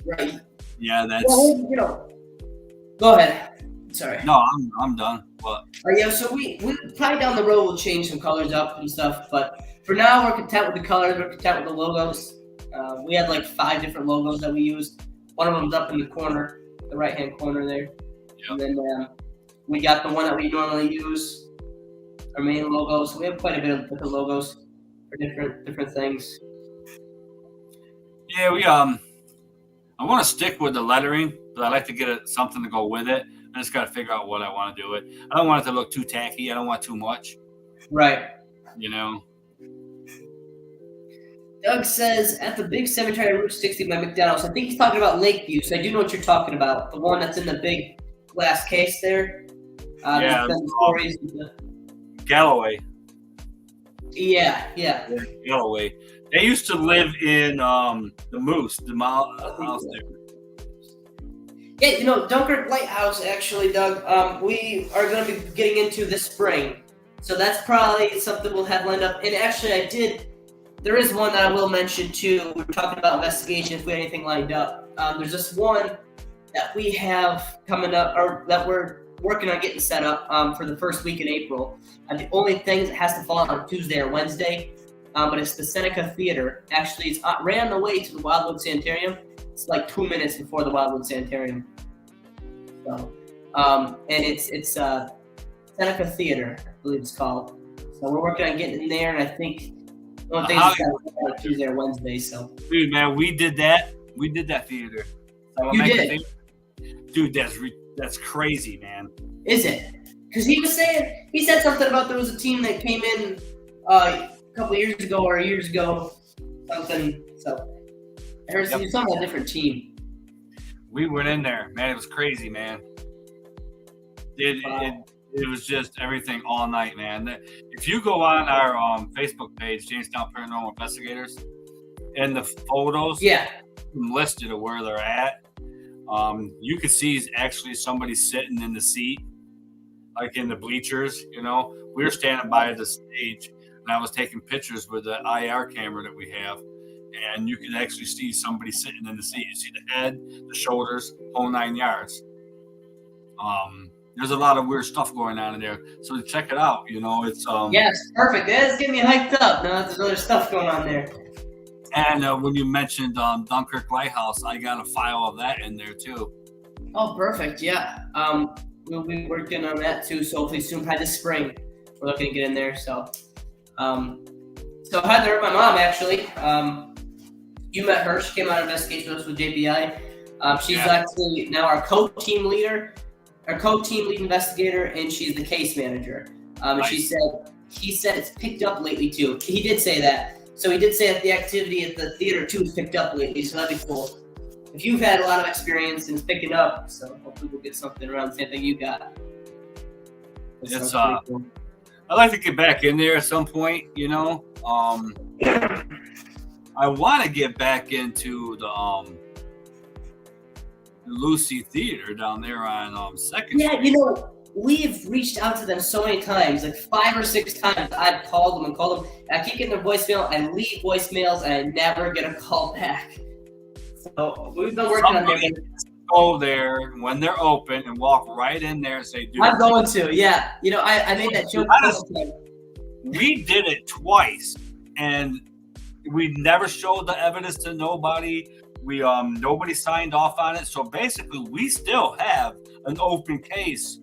Right. Yeah, that's. Well, you know. Go ahead. Sorry. No, I'm done. What? Yeah, so we probably down the road we'll change some colors up and stuff, but for now we're content with the colors. We're content with the logos. We had like 5 different logos that we used. One of them's up in the corner, the right-hand corner there. Yep. And then we got the one that we normally use, our main logo. So we have quite a bit of different logos for different things. Yeah, I want to stick with the lettering, but I like to get something to go with it. I just got to figure out what I want to do it. I don't want it to look too tacky. I don't want too much. Right. You know. Doug says, at the big cemetery on Route 60 by McDonald's. I think he's talking about Lakeview, so I do know what you're talking about. The one that's in the big glass case there. Yeah. Galloway. Yeah. Galloway. They used to live in the Moose, the house there. Yeah, you know, Dunkirk Lighthouse, actually, Doug, we are going to be getting into this spring. So that's probably something we'll have lined up. And actually, there is one that I will mention too. We're talking about investigation if we have anything lined up. There's this one that we have coming up, or that we're working on getting set up for the first week in April. And the only thing that has to fall on Tuesday or Wednesday, but it's the Seneca Theater. Actually, it's right on the way to the Wildwood Sanitarium. It's like 2 minutes before the Wildwood Sanitarium. So, and it's Seneca Theater, I believe it's called. So we're working on getting in there, and I think one thing is like Tuesday or Wednesday. So, dude, man, we did that. We did that theater. So you did, dude. That's crazy, man. Is it? Because he said something about there was a team that came in a couple years ago or years ago, something. So I heard something about a different team. We went in there, man. It was crazy, man. It was just everything all night, man. If you go on our Facebook page, Jamestown Paranormal Investigators, and the photos listed of where they're at, you could see actually somebody sitting in the seat, like in the bleachers. You know, we were standing by the stage, and I was taking pictures with the IR camera that we have, and you can actually see somebody sitting in the seat. You see the head, the shoulders, whole 9 yards. There's a lot of weird stuff going on in there, so check it out. You know, it's yes, perfect. That's getting me hyped up. Now there's other stuff going on there. And when you mentioned Dunkirk Lighthouse, I got a file of that in there too. Oh, perfect. Yeah. We'll be working on that too. So hopefully soon, probably this spring, we're looking to get in there. So, Heather, my mom actually, you met her. She came out of investigation with us with JPI. She's actually now our co-team leader, our co-team lead investigator, and she's the case manager. And he said it's picked up lately too. He did say that. So he did say that the activity at the theater too is picked up lately. So that'd be cool. If you've had a lot of experience and it's picking up, so hopefully we'll get something around the same thing you got. It's cool. I'd like to get back in there at some point. You know, I want to get back into the Lucy Theater down there on Second. Yeah, you know, we've reached out to them so many times, like 5 or 6 times. I've called them. I keep getting their voicemail. I leave voicemails, and I never get a call back. So we've been working on them. Go there when they're open and walk right in there and say, "Dude, I'm going to." Yeah, you know, I made that joke. We did it twice, and we never showed the evidence to nobody. We nobody signed off on it. So basically, we still have an open case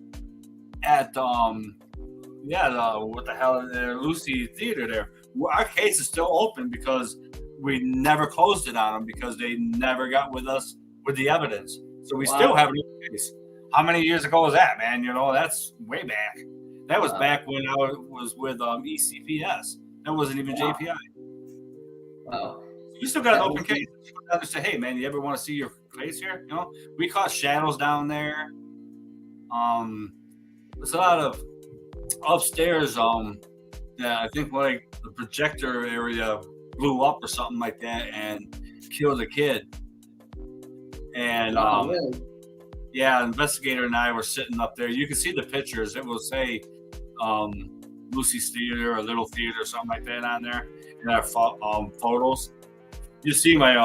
at what the hell, Lucy Theater there. Our case is still open because we never closed it on them because they never got with us with the evidence. So we still have an open case. How many years ago was that, man? You know, that's way back. That was back when I was with ECPS. That wasn't even JPI. Wow. You still got an open case. You say, hey, man, you ever want to see your place here? You know, we caught shadows down there. There's a lot of upstairs. Yeah, I think like the projector area blew up or something like that and killed a kid. And really? Yeah, investigator and I were sitting up there. You can see the pictures. It will say Lucy's Theater or Little Theater or something like that on there in our photos. You see my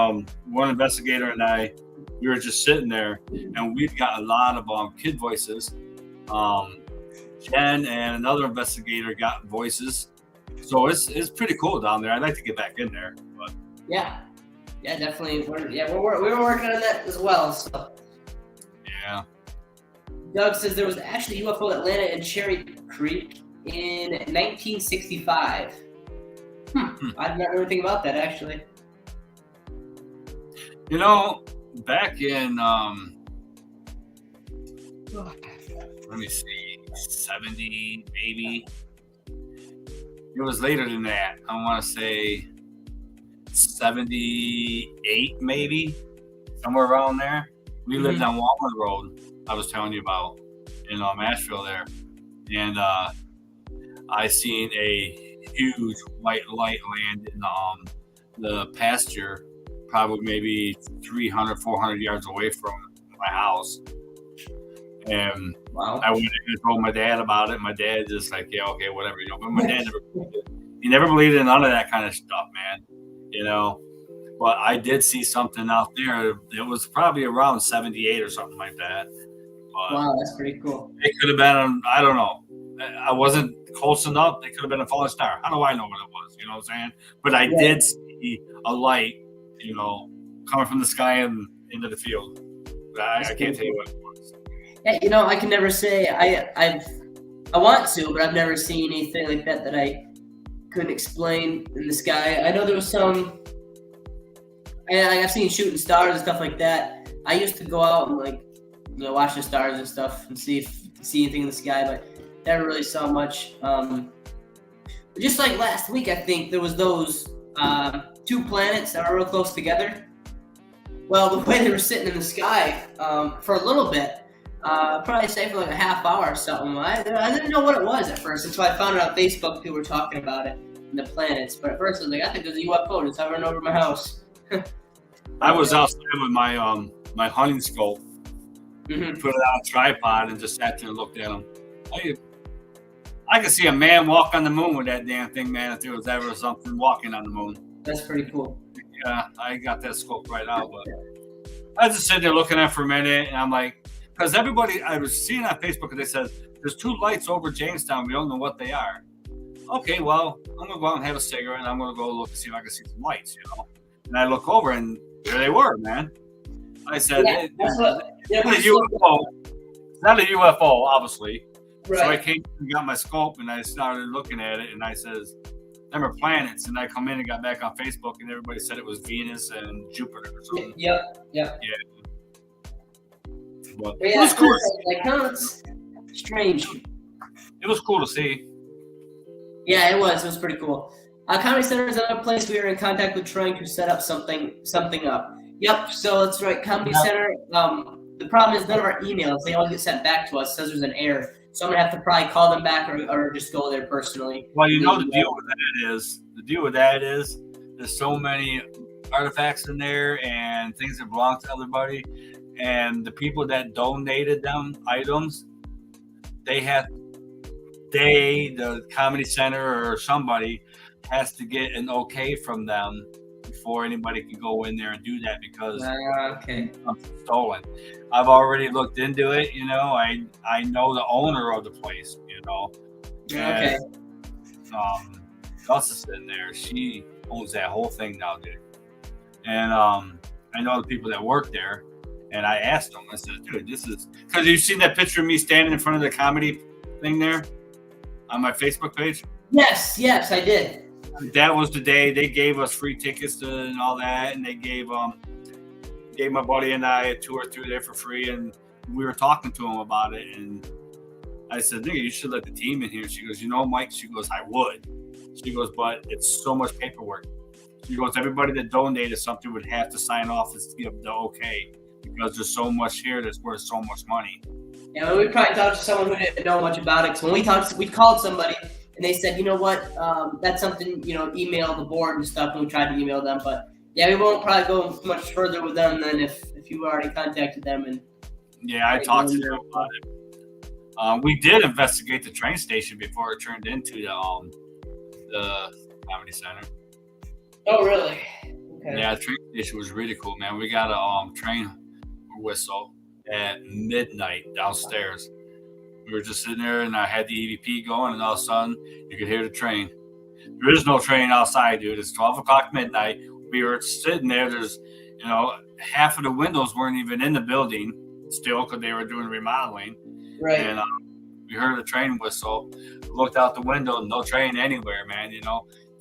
one investigator and I, we were just sitting there, and we've got a lot of kid voices. Jen and another investigator got voices, so it's pretty cool down there. I'd like to get back in there, but yeah, definitely. We're working on that as well. So yeah. Doug says there was actually a UFO that landed in Cherry Creek in 1965. I did not know anything about that actually. You know, back in let me see, 70 maybe. It was later than that. I want to say 78 maybe, somewhere around there. We lived on Walnut Road. I was telling you about in Asheville there, and I seen a huge white light land in the pasture, probably maybe 300, 400 yards away from my house. And Wow. I went and told my dad about it. My dad just like, yeah, okay, whatever, But my dad he never believed in none of that kind of stuff, man. But I did see something out there. It was probably around 78 or something like that. But wow, that's pretty cool. it could have been, I don't know. I wasn't close enough. It could have been a falling star. How do I know what it was? You know what I'm saying? But I did see a light, coming from the sky and into the field. I can't tell you what it was. Yeah, I can never say I want to, but I've never seen anything like that I couldn't explain in the sky. I know there was some. I've seen shooting stars and stuff like that. I used to go out and watch the stars and stuff and see anything in the sky, but never really saw much. Just like last week, I think there was those 2 planets that are real close together. Well, the way they were sitting in the sky for a little bit, probably say for like a half hour or something. I didn't know what it was at first until I found it on Facebook. People were talking about it and the planets. But at first, I was like, I think there's a UFO just hovering over my house. I was outside with my my hunting scope, put it on a tripod, and just sat there and looked at him. I could see a man walk on the moon with that damn thing, man. If there was ever something walking on the moon, that's pretty cool. Yeah, I got that scope right out, but I was just sitting there looking at it for a minute, and I'm like, because everybody I was seeing on Facebook, they said there's 2 lights over Jamestown. We don't know what they are. Okay, well, I'm gonna go out and have a cigarette, and I'm gonna go look and see if I can see some lights, And I look over, and there they were, man. I said, that's what, not a UFO. It's not a UFO, obviously. Right. So I came and got my scope, and I started looking at it, and I says, them are planets. And I come in and got back on Facebook, and everybody said it was Venus and Jupiter or something. Yep. Yeah. But it was cool. It's strange. It was cool to see. Yeah, it was. It was pretty cool. Comedy Center is another place we were in contact with trying to set up something up. Yep, so that's right. Comedy Center. The problem is none of our emails, they all get sent back to us. It says there's an error. So I'm going to have to probably call them back or just go there personally. Well, the deal with that is there's so many artifacts in there and things that belong to everybody. And the people that donated them items, the Comedy Center or somebody has to get an okay from them before anybody can go in there and do that because okay. Something's stolen. I've already looked into it, I know the owner of the place, Okay. Gus is sitting there. She owns that whole thing now, dude. And I know the people that work there. And I asked them, I said, dude, this is because you've seen that picture of me standing in front of the comedy thing there on my Facebook page? Yes, I did. That was the day they gave us free tickets and all that, and they gave my buddy and I a tour through there for free, and we were talking to him about it, and I said, nigga, you should let the team in here. She goes, Mike, she goes, I would. She goes, but it's so much paperwork. She goes, everybody that donated something would have to sign off and give the okay because there's so much here that's worth so much money. Yeah, we probably talked to someone who didn't know much about it. So when we called somebody and they said, you know what, that's something, email the board and stuff. And we tried to email them, but yeah, we won't probably go much further with them than if you already contacted them. And yeah, I talked to them about it. We did investigate the train station before it turned into the Comedy Center. Oh, really? Okay. Yeah, the train station was really cool, man. We got a train whistle at midnight downstairs. We were just sitting there, and I had the EVP going, and all of a sudden, you could hear the train. There is no train outside, dude. It's 12 o'clock midnight. We were sitting there. There's, half of the windows weren't even in the building still because they were doing remodeling. Right. And we heard the train whistle. Looked out the window, no train anywhere, man.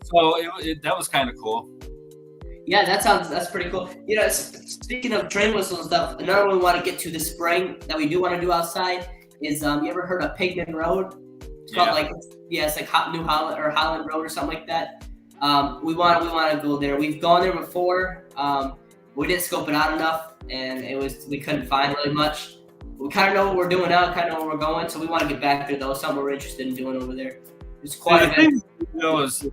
So that was kind of cool. Yeah, that's pretty cool. Speaking of train whistles and stuff, another one we want to get to this spring that we do want to do outside is, you ever heard of Pigman Road? It's called it's like New Holland or Holland Road or something like that. We want to go there. We've gone there before. We didn't scope it out enough, and we couldn't find really much. We kind of know what we're doing now, kind of know where we're going, so we want to get back there though. Something we're interested in doing over there. It's quite a bit. Is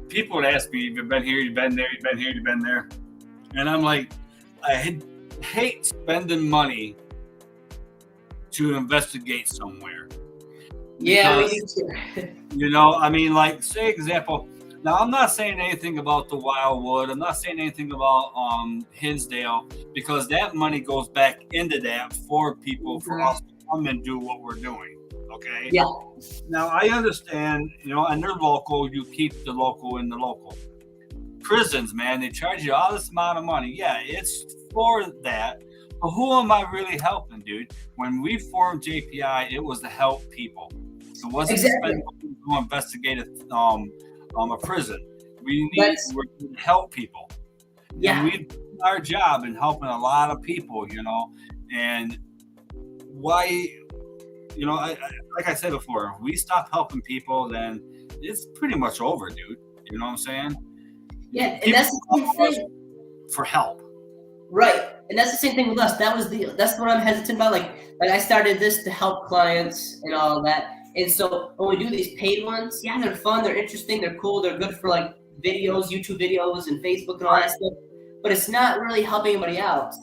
people would ask me, you've been here, you've been there, you've been here, you've been there. And I'm like, I hate spending money to investigate somewhere. Yeah, we Because, do too. you know, I mean, like, say example. Now, I'm not saying anything about the Wildwood. I'm not saying anything about Hinsdale, because that money goes back into that for people, for us to come and do what we're doing. Okay. Yeah. Now, I understand, you know, and they're local. You keep the local in the local. Prisons, man, they charge you all this amount of money. Yeah, it's for that. But who am I really helping, dude? When we formed JPI, it was to help people. It wasn't to spend money to investigate a prison. We need to help people. Yeah. And we do our job in helping a lot of people, you know. And why, you know, like I said before, if we stop helping people, then it's pretty much over, dude. You know what I'm saying? Yeah, and People that's the same thing. For help. Right. And that's the same thing with us. That's what I'm hesitant about. Like I started this to help clients and all of that. And so when we do these paid ones, yeah, they're fun, they're interesting, they're cool, they're good for like videos, YouTube videos and Facebook and all that stuff. But it's not really helping anybody out.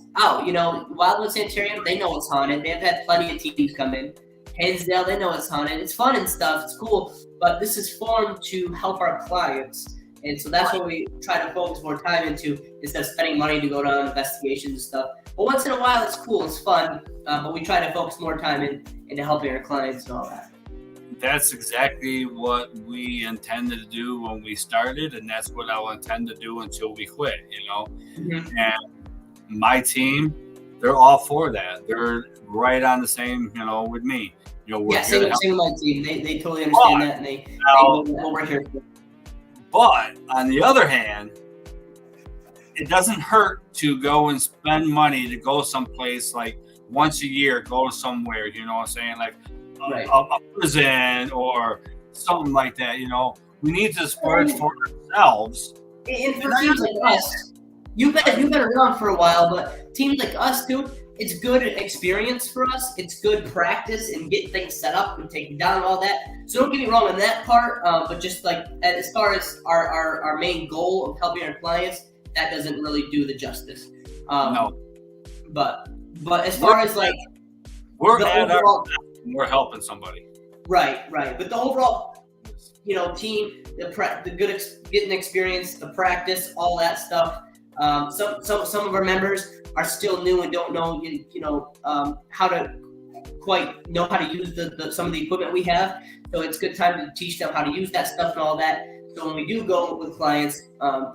You know, Wildwood Sanitarium, they know it's haunted. They've had plenty of teams come in. Hinsdale, they know it's haunted. It's fun and stuff, it's cool. But this is formed to help our clients. And so that's what we try to focus more time into, instead of spending money to go down investigations and stuff. But once in a while, it's cool, it's fun. But we try to focus more time into helping our clients and all that. That's exactly what we intended to do when we started, and that's what I'll intend to do until we quit, you know. Mm-hmm. And my team, they're all for that. They're right on the same, you know, with me. You know, we're same with my team. They totally understand that, and they know what we're here for. But on the other hand, it doesn't hurt to go and spend money to go someplace, like once a year, go somewhere, you know what I'm saying? Like a prison or something like that, you know. We need to splurge for ourselves. And for teams like us, you've been around for a while, but teams like us, dude, it's good experience for us. It's good practice and getting things set up and taking down all that. So don't get me wrong on that part, but just like as far as our main goal of helping our clients, that doesn't really do the justice. No. But as far as like we're helping somebody. Right. But the overall, you know, team, the good getting experience, the practice, all that stuff. Some of our members are still new and don't know, you know, how to quite know how to use some of the equipment we have. So it's a good time to teach them how to use that stuff and all that. So when we do go with clients,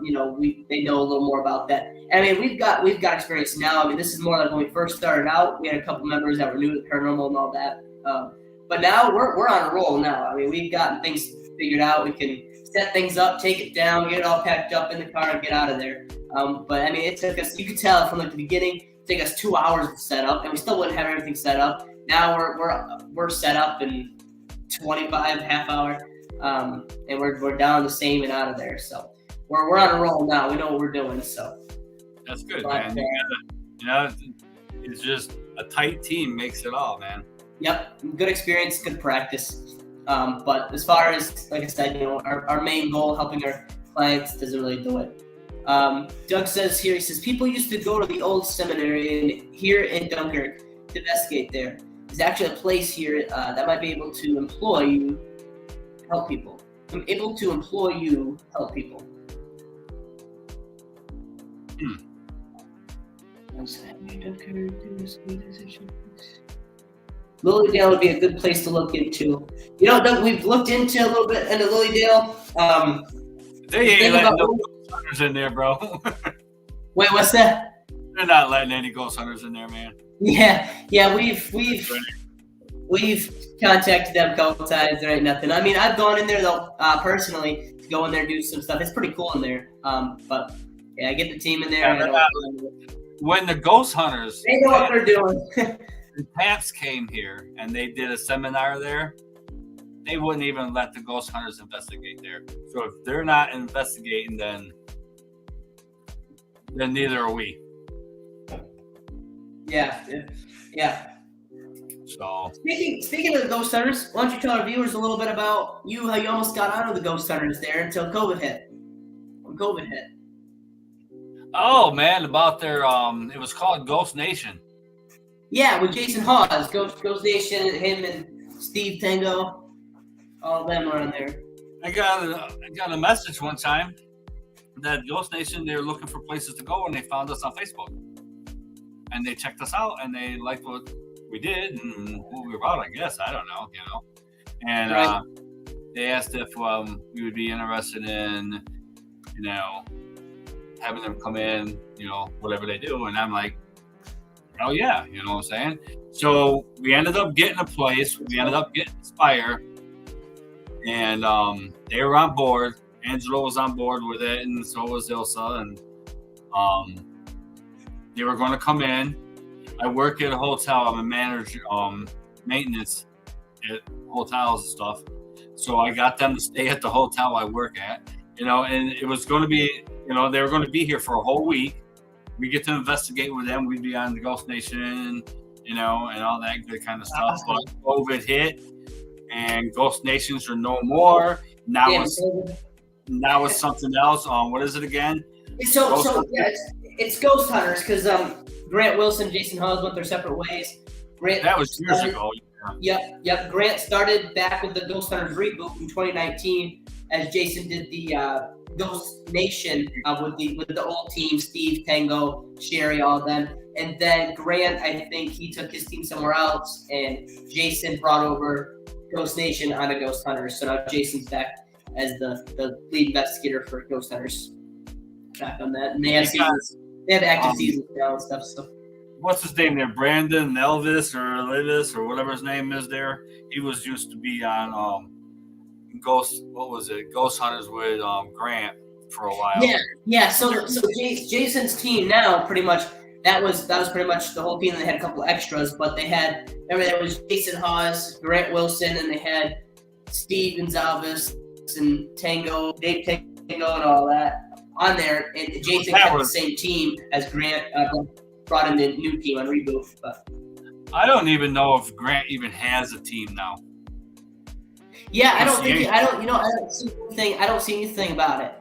you know, they know a little more about that. And I mean, we've got experience now. I mean, this is more like when we first started out. We had a couple members that were new to the paranormal and all that. But now we're on a roll now. I mean, we've gotten things figured out. We can set things up, take it down, get it all packed up in the car, and get out of there. But I mean, it took us, you could tell from like the beginning, it took us 2 hours to set up, and we still wouldn't have everything set up. Now we're set up in 25 half hour, and we're down the same and out of there. So we're on a roll now. We know what we're doing. So that's good, man. You know, it's just a tight team makes it all, man. Yep, good experience, good practice. But as far as, like I said, you know, our main goal, helping our clients, doesn't really do it. Doug says here, he says, people used to go to the old seminary here in Dunkirk to investigate there. There's actually a place here that might be able to employ you, help people. I'm able to employ you, help people. Lilydale would be a good place to look into. You know, Doug, we've looked into a little bit into Lilydale. They ain't letting no ghost hunters in there, bro. Wait, what's that? They're not letting any ghost hunters in there, man. Yeah. We've contacted them a couple times. There ain't nothing. I mean, I've gone in there though, personally, to go in there and do some stuff. It's pretty cool in there. But yeah, I get the team in there. Yeah, when the ghost hunters, they know what they're doing. The Taps came here and they did a seminar there. They wouldn't even let the ghost hunters investigate there. So if they're not investigating, then neither are we. Yeah. So speaking of the ghost hunters, why don't you tell our viewers a little bit about you, how you almost got out of the ghost hunters there until COVID hit. When COVID hit. Oh man, about their it was called Ghost Nation. Yeah, with Jason Hawes, Ghost Nation, him and Steve Tango, all of them are on there. I got a message one time that Ghost Nation, they were looking for places to go, and they found us on Facebook. And they checked us out, and they liked what we did and who we were about, I guess. I don't know, And they asked if we would be interested in, having them come in, whatever they do. And I'm like, hell yeah, you know what I'm saying? So we ended up getting a place. We ended up getting Spire. And they were on board. Angelo was on board with it, and so was Ilsa. And they were going to come in. I work at a hotel. I'm a manager, maintenance at hotels and stuff. So I got them to stay at the hotel I work at, and it was going to be, they were going to be here for a whole week. We get to investigate with them. We'd be on the Ghost Nation, and all that good kind of stuff. But COVID hit, and Ghost Nations are no more. Now it's something else. What is it again? It's Ghost Hunters because Grant Wilson, Jason Hawes went their separate ways. That was years ago. Yep. Grant started back with the Ghost Hunters reboot in 2019 as Jason did the Ghost Nation with the old team, Steve, Tango, Sherry, all of them. And then Grant, I think he took his team somewhere else, and Jason brought over Ghost Nation onto Ghost Hunters. So now Jason's back as the lead investigator for Ghost Hunters. Back on that. And they have active seasons now and stuff. So. What's his name there? Brandon Elvis or Livis or whatever his name is there. He used to be on Ghost Hunters with Grant for a while. Yeah. So Jason's team now pretty much that was pretty much the whole team. They had a couple extras, but there was Jason Hawes, Grant Wilson, and they had Steve Gonzalez and Tango, Dave Tango, and all that on there. And Jason kept the same team as Grant. Brought in the new team on reboot, but I don't even know if Grant even has a team now. Yeah, I don't see anything about it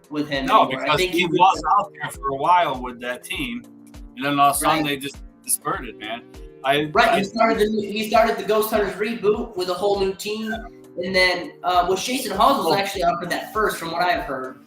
with him. No, anymore. because I think he was out there for a while with that team, and then all of a sudden they just dispersed it, man. He started the Ghost Hunters reboot with a whole new team, and then Jason Hawes was actually out for that first, from what I've heard.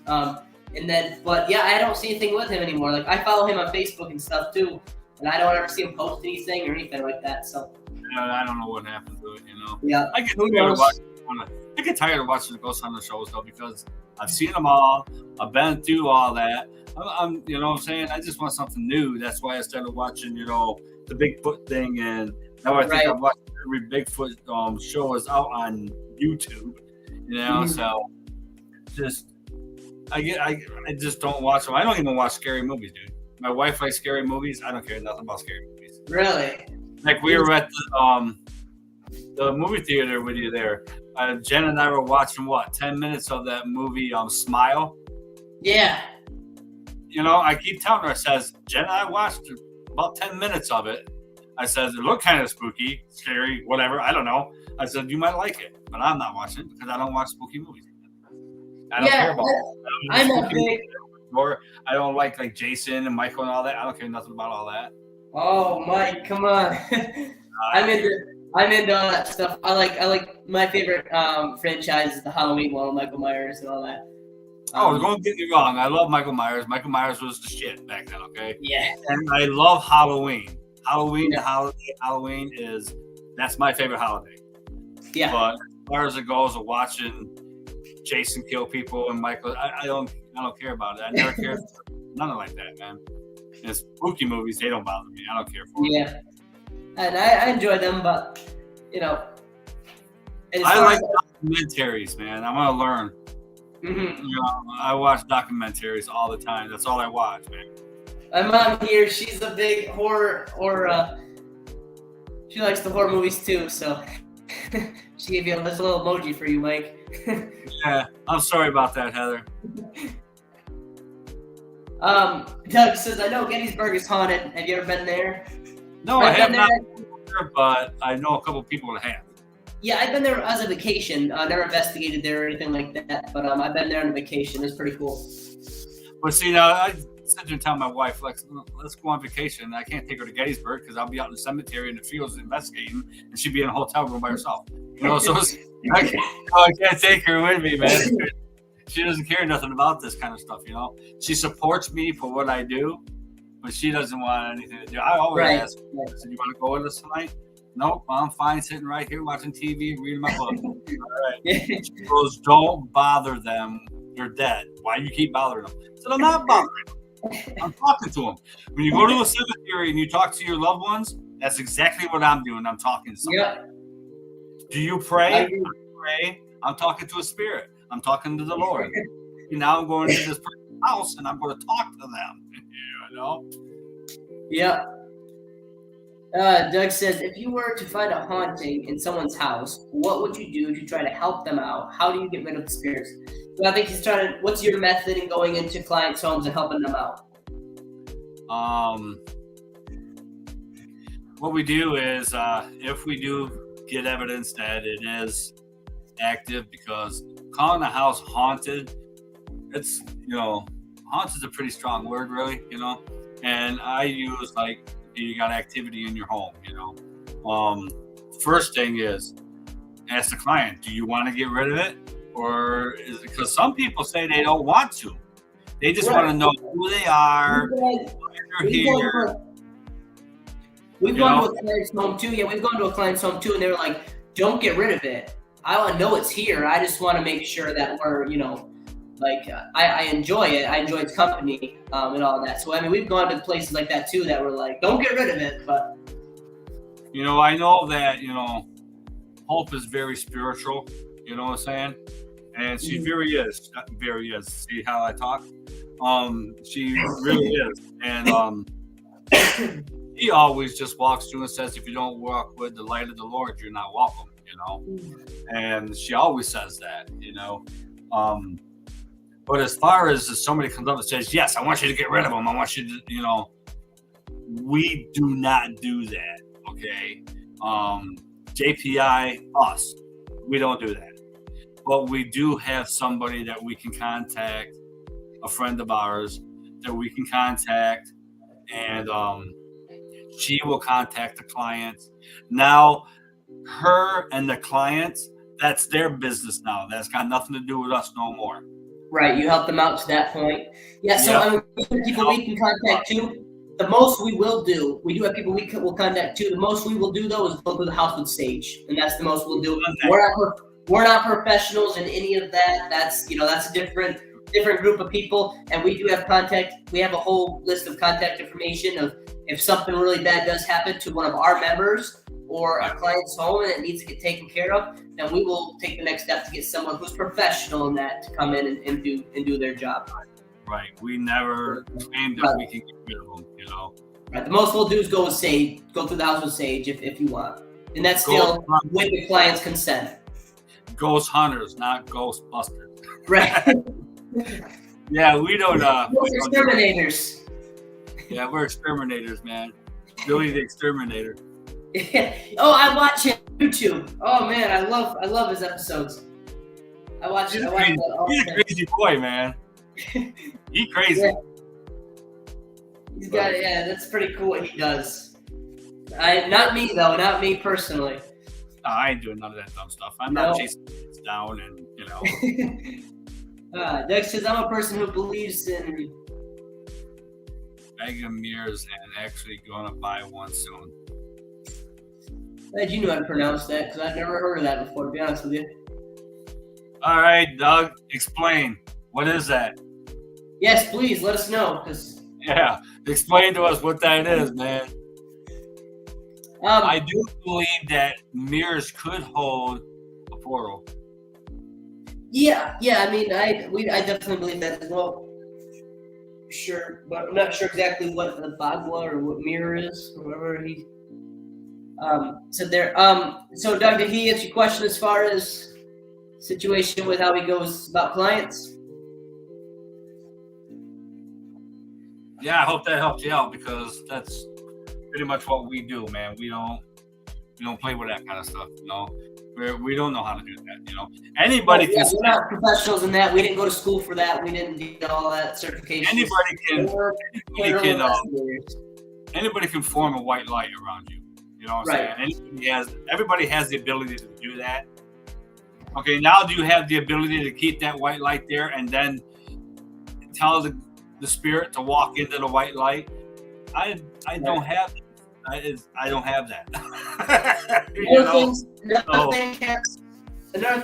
I don't see anything with him anymore. Like, I follow him on Facebook and stuff too, and I don't ever see him post anything or anything like that. So I don't know what happened to it. Yeah, I get tired of watching the Ghost Hunter shows though, because I've seen them all. I've been through all that. I'm you know what I'm saying? I just want something new. That's why I started watching, the Bigfoot thing, and now I think I've watched every Bigfoot show is out on YouTube. So just. I just don't watch them. I don't even watch scary movies, dude. My wife likes scary movies. I don't care nothing about scary movies. Really? Like, we were at the movie theater with you there. Jen and I were watching 10 minutes of that movie, Smile. Yeah. I keep telling her, I says, Jen and I watched about 10 minutes of it. I says, it looked kind of spooky, scary, whatever. I don't know. I said, you might like it, but I'm not watching it because I don't watch spooky movies. I don't care about it. I'm a big. Or I don't like Jason and Michael and all that. I don't care nothing about all that. Oh, Mike, come on! I'm into all that stuff. I like my favorite franchise is the Halloween one, Michael Myers and all that. Don't get me wrong. I love Michael Myers. Michael Myers was the shit back then. Okay. Yeah. And I love Halloween. Halloween that's my favorite holiday. Yeah. But as far as it goes of watching Jason kill people and Michael, I don't care about it. I never cared for nothing like that, man. And spooky movies, they don't bother me. I don't care for them. Yeah, and I enjoy them, but I like documentaries, man. I want to learn. Mm-hmm. I watch documentaries all the time. That's all I watch, man. My mom here, she's a big horror, she likes the horror movies too, so she gave you this little emoji for you, Mike. Yeah, I'm sorry about that, Heather. Doug says, I know Gettysburg is haunted. Have you ever been there? No, I have not been there, but I know a couple people that have. Yeah, I've been there as a vacation. Never investigated there or anything like that, but I've been there on a vacation. It's pretty cool. But see, now sit there and tell my wife, like, let's go on vacation. I can't take her to Gettysburg because I'll be out in the cemetery in the fields investigating, and she'd be in a hotel room by herself. So I can't take her with me, man. She doesn't care nothing about this kind of stuff, She supports me for what I do, but she doesn't want anything to do. I always ask her, I said, you want to go with us tonight? Nope, I'm fine sitting right here watching TV, reading my book. All right. She goes, don't bother them. They're dead. Why do you keep bothering them? I said, I'm not bothering them. I'm talking to them. When you go to a cemetery and you talk to your loved ones, that's exactly what I'm doing. I'm talking to somebody. Yep. Do you pray? I pray. I'm talking to a spirit. I'm talking to the Lord. And now I'm going to this person's house and I'm going to talk to them. Yeah. Doug says, if you were to find a haunting in someone's house, what would you do to try to help them out? How do you get rid of the spirits? So I think he's trying to, what's your method in going into clients' homes and helping them out? What we do is, if we do get evidence that it is active, because calling a house haunted, it's, haunted is a pretty strong word, really, and I use, like, you got activity in your home, First thing is, ask the client, do you want to get rid of it? Or is it because some people say they don't want to? They just want to know who they are, why they're here. We've gone to a client's home too. Yeah, we've gone to a client's home too, and they're like, don't get rid of it. I want to know it's here. I just want to make sure that we're, I enjoy it. I enjoy its company and all that. So, I mean, we've gone to places like that too that were like, don't get rid of it. But, I know that, Hope is very spiritual. You know what I'm saying? And she very is. See how I talk? She really is. And he always just walks through and says, if you don't walk with the light of the Lord, you're not welcome, And she always says that, But as far as if somebody comes up and says, yes, I want you to get rid of them, I want you to, we do not do that, okay? JPI, us, we don't do that. But we do have somebody that we can contact, a friend of ours that we can contact, and she will contact the clients. Now, her and the clients, that's their business now. That's got nothing to do with us no more. Right, you help them out to that point. Yeah, so people we can contact too. The most we will do, we do have people we will contact too. The most we will do though is go through the house with Sage, and that's the most we'll do. We're not professionals in any of that. That's that's a different group of people, and we do have contact. We have a whole list of contact information of if something really bad does happen to one of our members or a client's home and it needs to get taken care of, then we will take the next step to get someone who's professional in that to come in and do their job. Right. We never claimed that we can get rid of them, Right. The most we'll do is go through the house with Sage if you want. And that's still with the client's consent. Ghost hunters, not ghost busters. Right. Yeah, we don't we're exterminators. Yeah, we're exterminators, man. Billy the Exterminator. Oh, I watch him on YouTube. Oh man, I love his episodes. He's a crazy boy, man. He's crazy. Yeah. He's got that's pretty cool what he does. Not me though, not me personally. No, I ain't doing none of that dumb stuff. I'm not chasing kids down and Doug says I'm a person who believes in Mega mirrors and actually gonna buy one soon. Glad you knew how to pronounce that because I've never heard of that before, to be honest with you. All right, Doug, explain. What is that? Yes, please let us know. Yeah, explain to us what that is, man. I do believe that mirrors could hold a portal. Yeah. I mean, I definitely believe that as well. Sure, but I'm not sure exactly what the bagua or what mirror is, or whatever he said there. So Doug, did he answer your question as far as situation with how he goes about clients? Yeah, I hope that helped you out because that's pretty much what we do, man. We don't play with that kind of stuff, We don't know how to do that. Anybody can. We're not professionals in that. We didn't go to school for that. We didn't get all that certification. Anybody can form a white light around you. You know what I'm saying? Everybody has the ability to do that. Okay, now do you have the ability to keep that white light there and then tell the spirit to walk into the white light? I don't have that. I don't have that. Another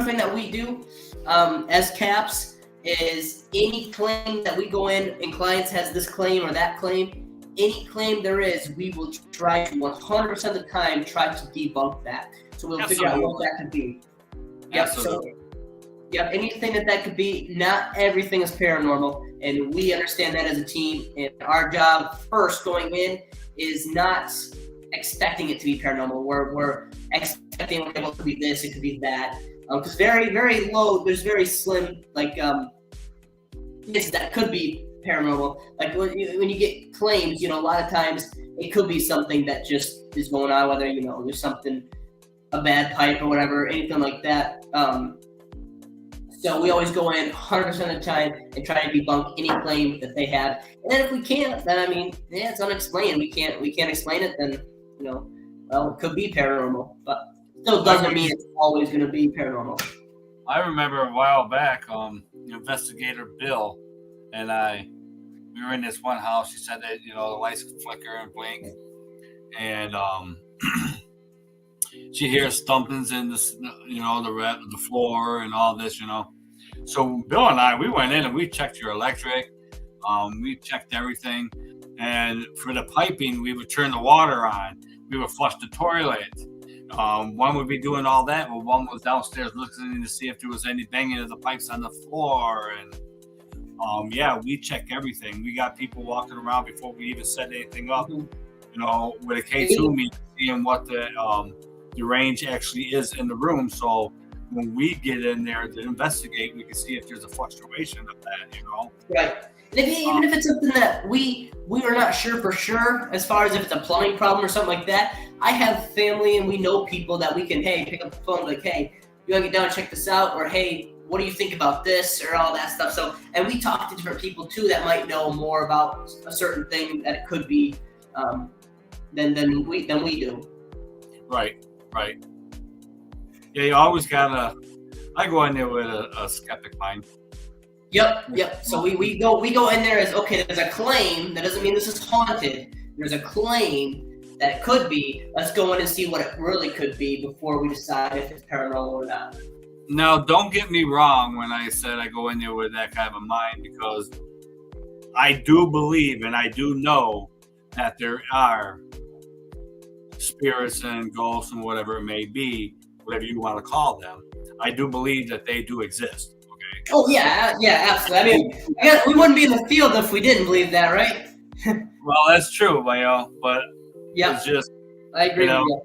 thing that we do as caps is any claim that we go in and clients has this claim or that claim, any claim there is, we will try to 100% of the time try to debunk that. So we'll figure out what that could be. Yep. Absolutely. So, anything that could be. Not everything is paranormal, and we understand that as a team. And our job first going in is not expecting it to be paranormal. We're expecting it could be this, it could be that. Because very, very low, there's very slim cases that could be paranormal. Like when you get claims, a lot of times it could be something that just is going on, whether there's something, a bad pipe or whatever, anything like that. So we always go in 100% of the time and try to debunk any claim that they have. And then if we can't, then it's unexplained. We can't explain it. Then it could be paranormal, but still doesn't mean it's always going to be paranormal. I remember a while back, investigator Bill and we were in this one house. She said that the lights could flicker and blink, and she hears thumpings in the floor and all this, So Bill and I, we went in and we checked your electric. We checked everything. And for the piping, we would turn the water on. We would flush the toilet. One would be doing all that, but one was downstairs listening to see if there was any banging of the pipes on the floor. And we check everything. We got people walking around before we even set anything up, with a K2 meter, seeing what the range actually is in the room. So when we get in there to investigate, we can see if there's a fluctuation of that, Right. And even if it's something that we are not sure for sure, as far as if it's a plumbing problem or something like that, I have family and we know people that we can, pick up the phone, like, hey, you want to get down and check this out? Or, hey, what do you think about this? Or all that stuff. So, and we talk to different people too that might know more about a certain thing that it could be than we do. Right. Yeah, you always I go in there with a skeptic mind. Yep. So we go in there as, okay, there's a claim. That doesn't mean this is haunted. There's a claim that it could be. Let's go in and see what it really could be before we decide if it's paranormal or not. Now, don't get me wrong when I said I go in there with that kind of a mind, because I do believe and I do know that there are spirits and ghosts and whatever it may be, whatever you want to call them. I do believe that they do exist. Okay. Oh yeah, absolutely. We wouldn't be in the field if we didn't believe that, right? Well, that's true, but it's just, I agree with you.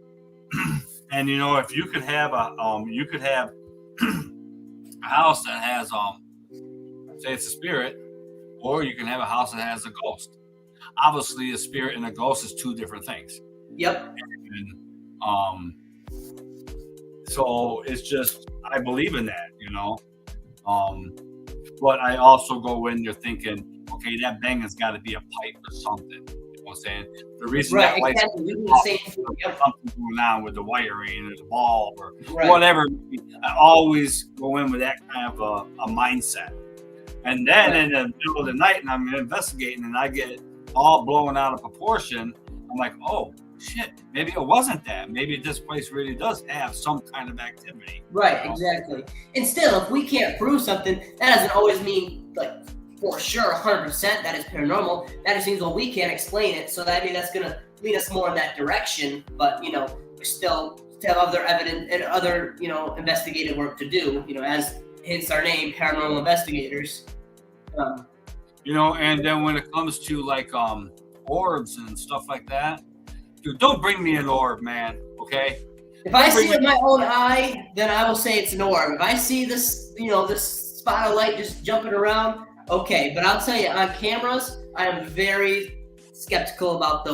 And if you could have a house that has say it's a spirit, or you can have a house that has a ghost. Obviously, a spirit and a ghost is two different things. Yep. And, so it's just, I believe in that, but I also go in there thinking, okay, that bang has got to be a pipe or something. You know what I'm saying? The reason that light something going on with the wiring or the bulb or whatever, I always go in with that kind of a mindset. And then in the middle of the night, and I'm investigating, and I get all blown out of proportion, I'm like, oh, shit, maybe it wasn't that. Maybe this place really does have some kind of activity. Right, exactly. And still, if we can't prove something, that doesn't always mean, like, for sure, 100% that is paranormal. That just means, well, we can't explain it. So that's going to lead us more in that direction. But, we still have other evidence and other, investigative work to do, as hence our name, Paranormal Investigators. And then when it comes to, like, orbs and stuff like that, dude, don't bring me an orb, man, okay? If I see it with my own eye, then I will say it's an orb. If I see this, this spot of light just jumping around, okay. But I'll tell you, on cameras, I am very skeptical about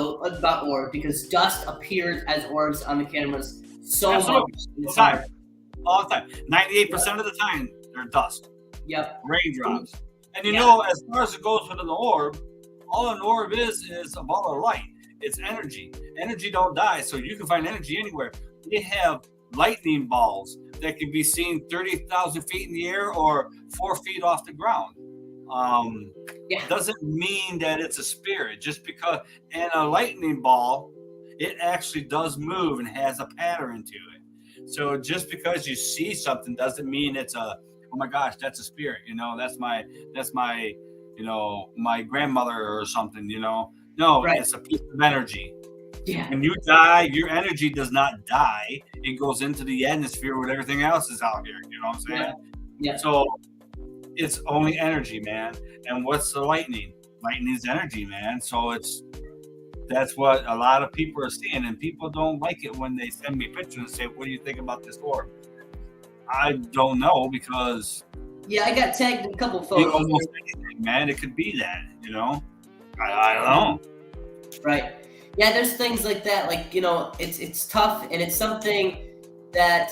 orbs, because dust appears as orbs on the cameras so Absolutely. much. It's hard. All the time. 98% of the time, they're dust. Yep. Raindrops. And you Yeah. know, as far as it goes with an orb, all an orb is a ball of light. It's energy. Energy don't die, so you can find energy anywhere. They have lightning balls that can be seen 30,000 feet in the air or 4 feet off the ground. Doesn't mean that it's a spirit. Just because, and a lightning ball, it actually does move and has a pattern to it. So just because you see something doesn't mean it's oh my gosh, that's a spirit. You know, that's my, you know, my grandmother or something. You know, no, Right. It's a piece of energy. Yeah. When you die, your energy does not die. It goes into the atmosphere with everything else is out here. You know what I'm saying? Yeah. So it's only energy, man. And what's the lightning? Lightning is energy, man. So that's what a lot of people are seeing, and people don't like it when they send me pictures and say, "What do you think about this orb?" I don't know, because I got tagged in a couple photos. Almost anything, man. It could be that, you know. I don't know. Right. Yeah, there's things like that. Like, you know, it's tough, and it's something that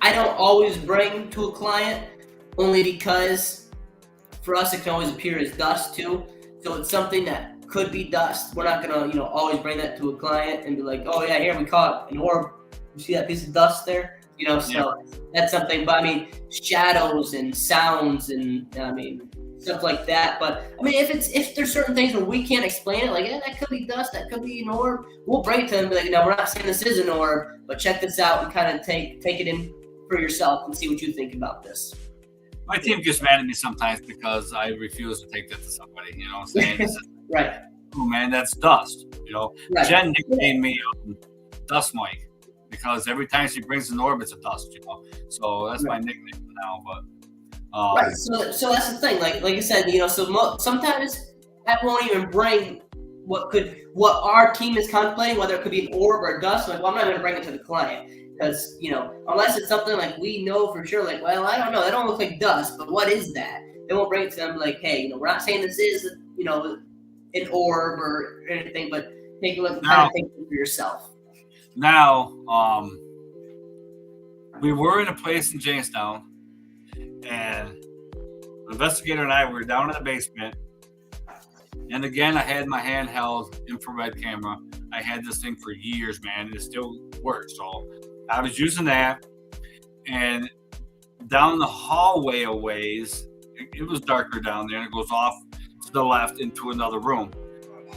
I don't always bring to a client, only because for us it can always appear as dust too. So it's something that could be dust. We're not gonna, you know, always bring that to a client and be like, oh yeah, here we caught an orb. You see that piece of dust there? You know, so that's something. But I mean, shadows and sounds and stuff like that. But I mean, if there's certain things where we can't explain it, like that could be dust, that could be an orb, we'll bring it to them and be like, no, we're not saying this is an orb, but check this out and kind of take it in for yourself and see what you think about this. My team gets mad at me sometimes because I refuse to take that to somebody. You know what I'm saying? Right. Oh man, that's dust. You know, Right. Jen nicknamed me Dust Mike because every time she brings an orb, it's a dust. You know, so that's my nickname now. But right. So that's the thing. Like I said, you know, so sometimes I won't even bring what our team is contemplating, whether it could be an orb or dust. Like, well, I'm not going to bring it to the client. Because, you know, unless it's something like we know for sure, like, well, I don't know, that don't look like dust, but what is that? Then we'll bring it to them like, hey, you know, we're not saying this is, you know, an orb or anything, but take a look and kind of think for yourself. Now, we were in a place in Jamestown, and the investigator and I were down in the basement. And again, I had my handheld infrared camera. I had this thing for years, man, and it still works. So I was using that, and down the hallway a ways, it was darker down there, and it goes off to the left into another room.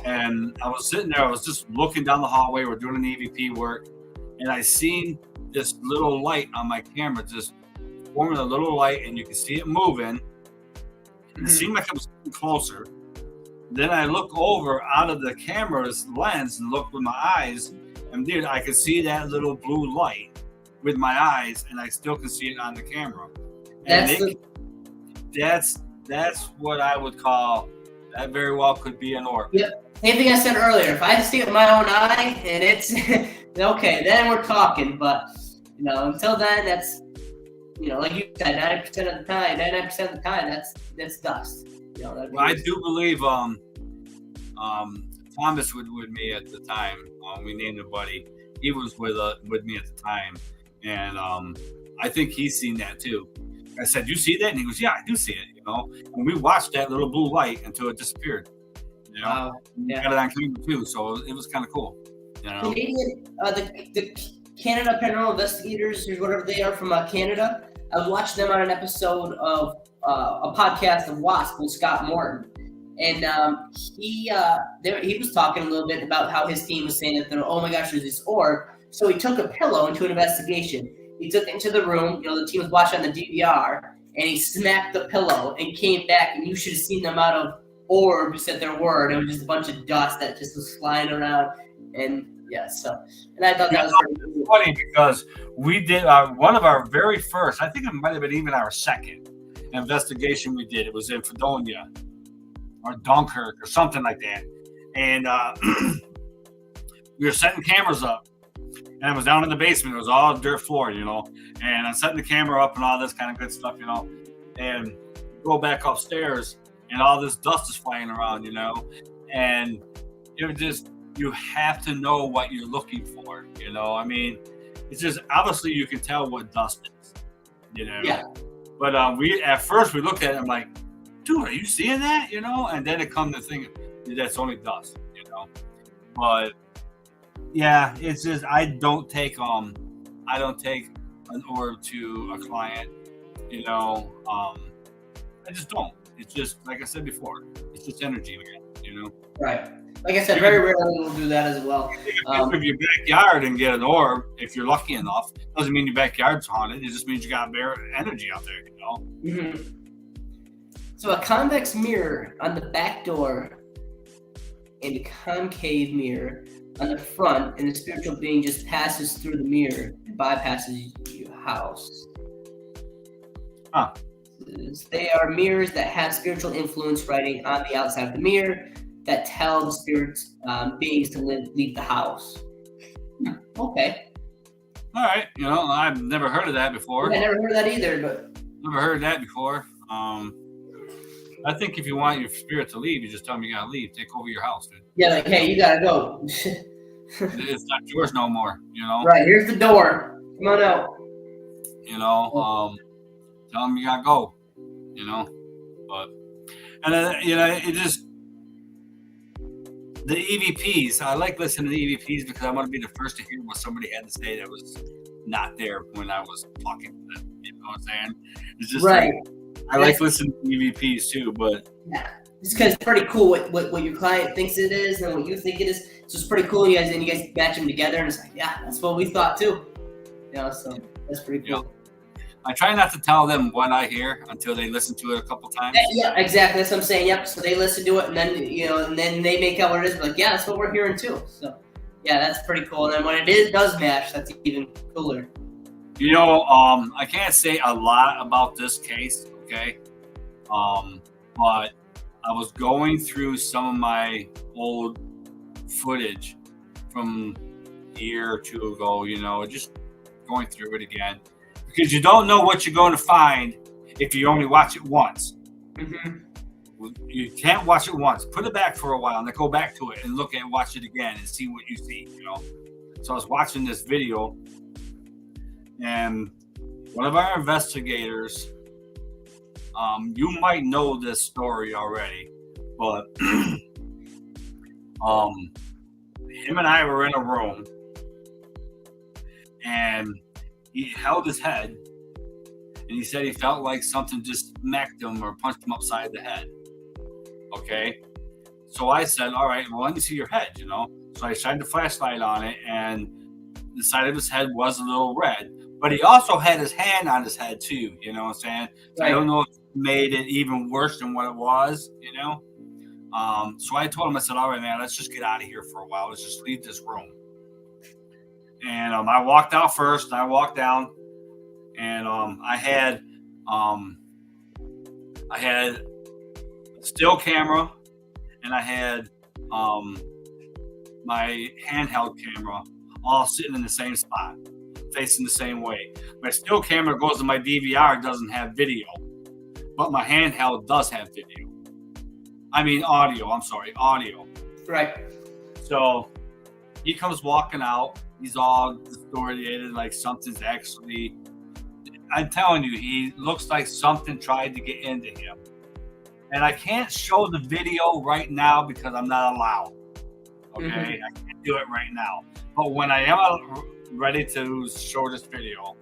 And I was sitting there, I was just looking down the hallway, we're doing an EVP work, and I seen this little light on my camera, just forming a little light, and you can see it moving. It seemed like it was getting closer. Then I look over out of the camera's lens and look with my eyes, and dude, I could see that little blue light with my eyes, and I still can see it on the camera. And that's what I would call, that very well could be an orb. Yep. Same thing I said earlier. If I see it with my own eye and it's okay, then we're talking. But you know, until then, that's, you know, like you said, 99% of the time, that's dust. You know, well, I do believe Thomas was with me at the time. We named a buddy. He was with me at the time, and I think he's seen that too. I said, "You see that?" And he goes, "Yeah, I do see it." You know, and we watched that little blue light until it disappeared. You know, yeah. Got it on camera too, so it was kind of cool. You know, Canadian, the Canada Paranormal Investigators, or whatever they are from Canada. I was watching them on an episode of a podcast of Wasp with Scott Morton, and he was talking a little bit about how his team was saying that oh my gosh, there's this orb. So he took a pillow into an investigation. He took it into the room. You know, the team was watching on the DVR, and he smacked the pillow and came back, and you should have seen the amount of orbs that there were. And it was just a bunch of dust that just was flying around, and yeah, so, and I thought that was pretty cool. Funny because we did one of our very first, I think it might have been even our second investigation we did. It was in Fredonia or Dunkirk or something like that. And we were setting cameras up, and it was down in the basement. It was all dirt floor, you know, and I'm setting the camera up and all this kind of good stuff, you know, and go back upstairs and all this dust is flying around, you know, and it was just, you have to know what you're looking for. I mean, it's just obviously you can tell what dust is. Yeah. But at first we looked at it. I'm like, dude, are you seeing that? And then it comes to think that's only dust. But yeah, it's just I don't take an orb to a client. I just don't. It's just like I said before. It's just energy, man. Right. Like I said, very rarely we'll do that as well. If your backyard and get an orb, if you're lucky enough, doesn't mean your backyard's haunted. It just means you got bare energy out there. Mm-hmm. So a convex mirror on the back door and a concave mirror on the front, and the spiritual being just passes through the mirror and bypasses your house. Huh. They are mirrors that have spiritual influence writing on the outside of the mirror that tell the spirits beings to leave the house. Okay. All right. I've never heard of that before. Yeah, I never heard of that either, but never heard that before. I think if you want your spirit to leave, you just tell them you gotta leave. Take over your house, dude. Yeah, like, hey, you gotta go. It's not yours no more. Right, here's the door. Come on out. Tell them you gotta go. But and then it just the EVPs. I like listening to the EVPs because I want to be the first to hear what somebody had to say that was not there when I was talking to them. You know what I'm saying? It's just right. I like listening to EVPs too, but yeah, it's because it's pretty cool what your client thinks it is and what you think it is. So it's pretty cool. You guys match them together, and it's like, yeah, that's what we thought too. So that's pretty cool. I try not to tell them what I hear until they listen to it a couple times. Yeah, exactly. That's what I'm saying. Yep. So they listen to it, and then and then they make out what it is. Like, yeah, that's what we're hearing too. So yeah, that's pretty cool. And then when it does match, that's even cooler. I can't say a lot about this case, okay? But I was going through some of my old footage from a year or two ago, just going through it again. Because you don't know what you're going to find if you only watch it once. Mm-hmm. You can't watch it once. Put it back for a while and then go back to it and watch it again and see what you see, So I was watching this video, and one of our investigators, you might know this story already, but him and I were in a room, and he held his head, and he said he felt like something just smacked him or punched him upside the head. Okay? So I said, all right, well, let me see your head, So I shined the flashlight on it, and the side of his head was a little red. But he also had his hand on his head, too, you know what I'm saying? So I don't know if it made it even worse than what it was, So I told him, I said, all right, man, let's just get out of here for a while. Let's just leave this room. And I walked out first, and I walked down, and I had a still camera, and I had my handheld camera all sitting in the same spot, facing the same way. My still camera goes to my DVR, doesn't have video, but my handheld does have video. I mean audio, audio. Right. So he comes walking out. He's all disoriented, like something's actually... I'm telling you, he looks like something tried to get into him. And I can't show the video right now because I'm not allowed. Okay? Mm-hmm. I can't do it right now. But when I am ready to show this video,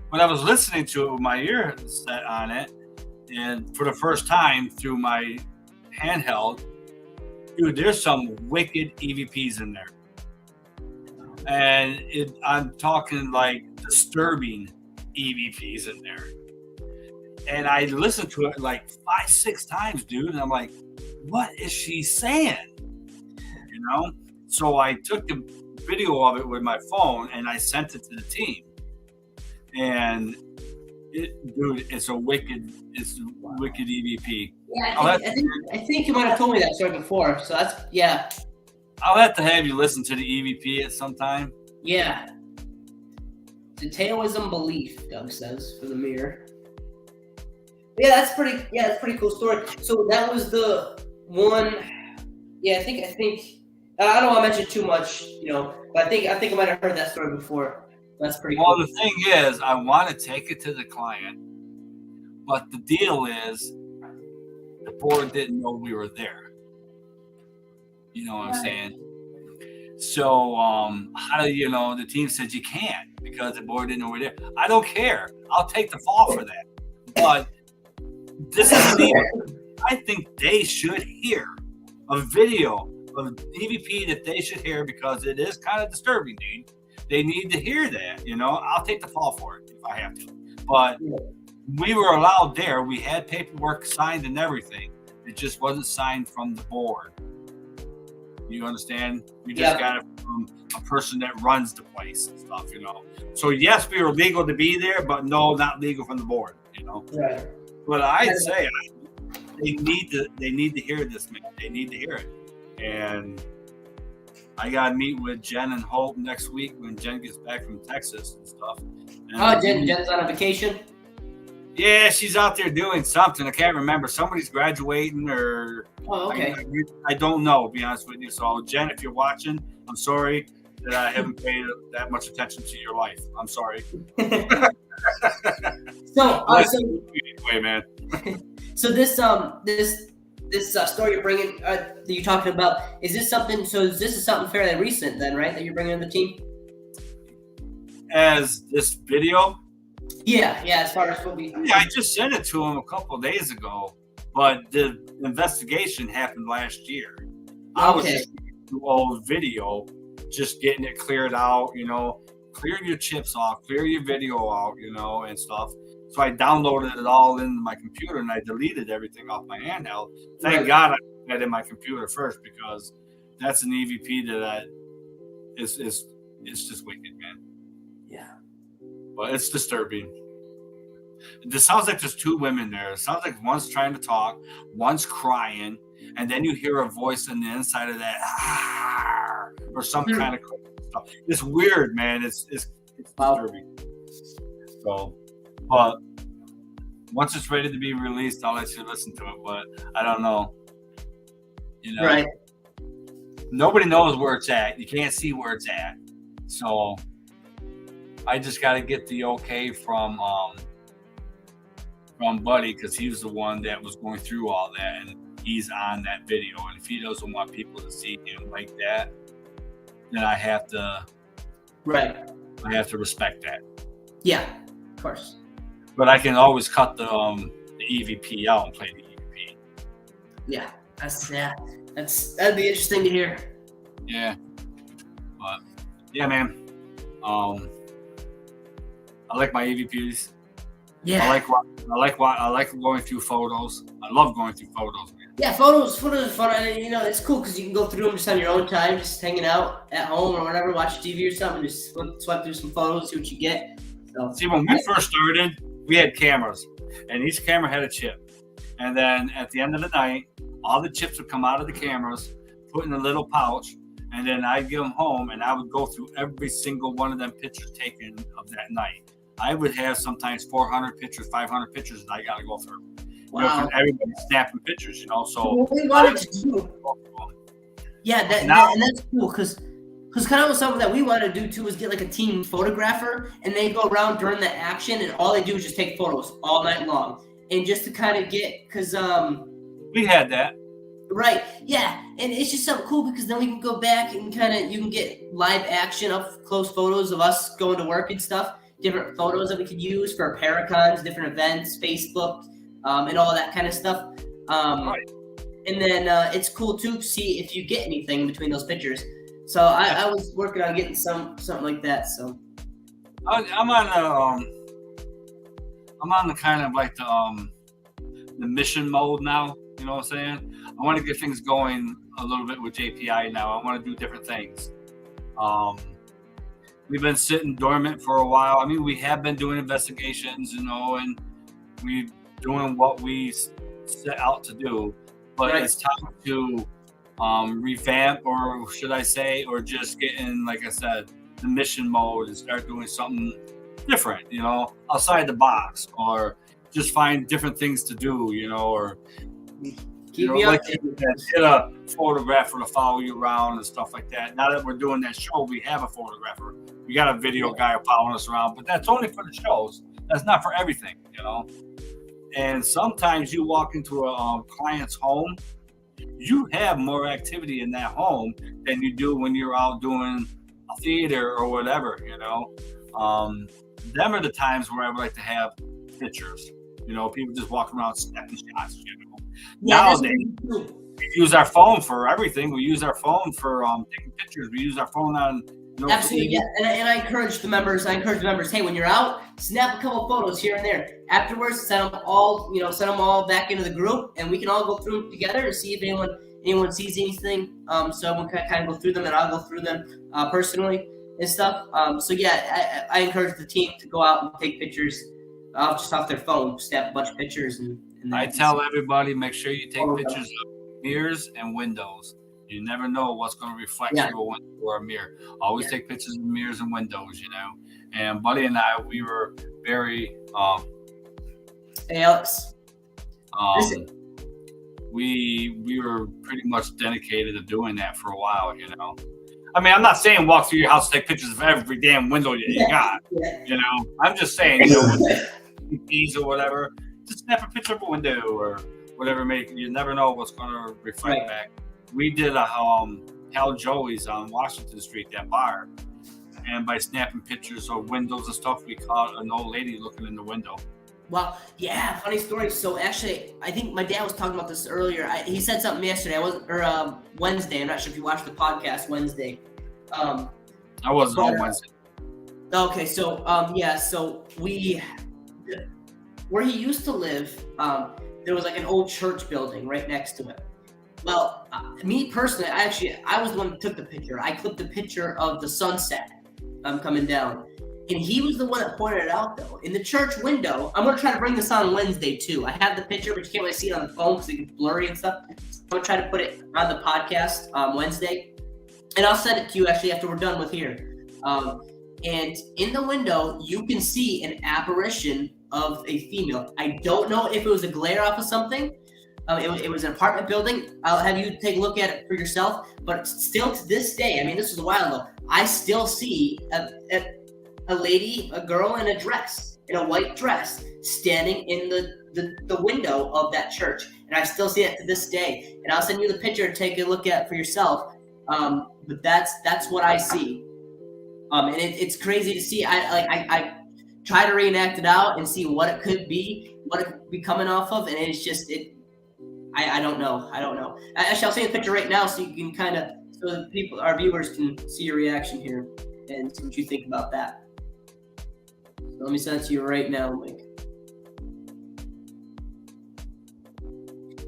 when I was listening to it with my ear set on it, and for the first time through my handheld, dude, there's some wicked EVPs in there. And I'm talking like disturbing EVPs in there. And I listened to it like 5-6 times, dude. And I'm like, what is she saying? So I took the video of it with my phone and I sent it to the team. And it's a wicked EVP. Yeah, I think you might have told me that story before. So that's, yeah. I'll have to have you listen to the EVP at some time. Yeah. Detail is unbelief, Doug says, for the mirror. Yeah, that's pretty cool story. So that was the one. Yeah, I think I don't want to mention too much, but I think I might have heard that story before. That's pretty Well, cool. the thing is, I want to take it to the client, but the deal is the board didn't know we were there. You know what I'm saying? So, how do the team said you can't because the board didn't know we were there. I don't care. I'll take the fall for that. But this is I think they should hear a video of EVP that they should hear because it is kind of disturbing, dude. They need to hear that, I'll take the fall for it if I have to. But we were allowed there. We had paperwork signed and everything. It just wasn't signed from the board. You understand? We just got it from a person that runs the place and stuff, So yes, we were legal to be there, but no, not legal from the board, Right. But I'd say they need to hear this, man. They need to hear it. And I gotta meet with Jen and Hope next week when Jen gets back from Texas and stuff. And Jen's on a vacation? Yeah, she's out there doing something. I can't remember. Somebody's graduating or okay. I don't know, to be honest with you. So Jen, if you're watching, I'm sorry that I haven't paid that much attention to your life. I'm sorry. Anyway, man. So this story you're bringing, that you're talking about, is this something? So this is something fairly recent, then, right? That you're bringing to the team. As this video. Yeah. As far as what we. Yeah, I just sent it to him a couple of days ago, but the investigation happened last year. I was just doing old video, just getting it cleared out. Clear your chips off, clear your video out, and stuff. So I downloaded it all into my computer and I deleted everything off my handheld. Thank God I put that in my computer first because that's an EVP that it's just wicked, man. Yeah. But it's disturbing. It sounds like there's two women there. It sounds like one's trying to talk, one's crying, and then you hear a voice on the inside of that, or some kind of stuff. It's weird, man. It's disturbing. So, but once it's ready to be released, I'll let you listen to it. But I don't know. Right. Nobody knows where it's at. You can't see where it's at. So I just got to get the okay from Buddy because he was the one that was going through all that, and he's on that video. And if he doesn't want people to see him like that, then I have to. Right. I have to respect that. Yeah, of course. But I can always cut the EVP out and play the EVP. Yeah, that'd be interesting to hear. Yeah, but yeah, man. I like my EVPs. Yeah. I like going through photos. I love going through photos, man. Yeah, photos are fun. It's cool because you can go through them just on your own time, just hanging out at home or whatever, watch TV or something, just swipe through some photos, see what you get. So, see, when we first started, we had cameras, and each camera had a chip. And then at the end of the night, all the chips would come out of the cameras, put in a little pouch, and then I'd get them home, and I would go through every single one of them pictures taken of that night. I would have sometimes 400 pictures, 500 pictures that I got to go through. Wow. Everybody snapping pictures, So what we wanted to do. Yeah, and that's cool because kind of something that we wanted to do too was get like a team photographer, and they go around during the action, and all they do is just take photos all night long, and just to kind of get because we had that. Right. Yeah. And it's just something cool because then we can go back and you can get live action, up close photos of us going to work and stuff. Different photos that we could use for Paracons, different events, Facebook, and all that kind of stuff. Right. And then it's cool too to see if you get anything in between those pictures. So I was working on getting something like that. So I'm on the kind of like the mission mode now. You know what I'm saying? I want to get things going a little bit with JPI now. I want to do different things. We've been sitting dormant for a while. I mean, we have been doing investigations, and we're doing what we set out to do. But It's time to revamp, or should I say, or just get in, like I said, the mission mode and start doing something different, outside the box, or just find different things to do, or Keep me like updated. get a photographer to follow you around and stuff like that. Now that we're doing that show, we have a photographer. We got a video guy following us around, but that's only for the shows. That's not for everything, And sometimes you walk into a client's home, you have more activity in that home than you do when you're out doing a theater or whatever, Them are the times where I would like to have pictures. People just walking around snapping shots, Nowadays, we use our phone for everything. We use our phone for taking pictures. We use our phone on absolutely, yeah. And I encourage the members. Hey, when you're out, snap a couple photos here and there. Afterwards, send them all back into the group, and we can all go through them together and see if anyone sees anything. So everyone can kind of go through them, and I'll go through them personally and stuff. So yeah, I encourage the team to go out and take pictures just off their phone, snap a bunch of pictures, and I tell everybody, make sure you take pictures of mirrors and windows. You never know what's going to reflect through a window or a mirror. Always take pictures of mirrors and windows, And Buddy and I, we were very hey, Alex. We were pretty much dedicated to doing that for a while, I mean, I'm not saying walk through your house and take pictures of every damn window you got. I'm just saying, with TVs or whatever, just snap a picture of a window or whatever. You never know what's going to reflect back. We did a Hal Joey's on Washington Street, that bar, and by snapping pictures of windows and stuff, we caught an old lady looking in the window. Well, yeah, funny story. So actually, I think my dad was talking about this earlier. He said something yesterday. Wednesday. I'm not sure if you watched the podcast Wednesday. I wasn't on Wednesday. Okay, so so where he used to live, there was like an old church building right next to it. Well, me personally, I was the one who took the picture. I clipped the picture of the sunset coming down. And he was the one that pointed it out, though. In the church window, I'm going to try to bring this on Wednesday, too. I have the picture, but you can't really see it on the phone because it gets blurry and stuff. So I'm going to try to put it on the podcast Wednesday. And I'll send it to you, actually, after we're done with here. And in the window, you can see an apparition of a female. I don't know if it was a glare off of something. It was an apartment building. I'll have you take a look at it for yourself. But still to this day, I mean, this was a while ago, I still see a lady, a girl in a white dress, standing in the window of that church. And I still see it to this day. And I'll send you the picture to take a look at for yourself. But that's what I see. And it's crazy to see. I try to reenact it out and see what it could be, what it could be coming off of, and it's just I don't know. Actually, I'll send you the picture right now so you can kind of, so the our viewers can see your reaction here and see what you think about that. So let me send it to you right now, Mike.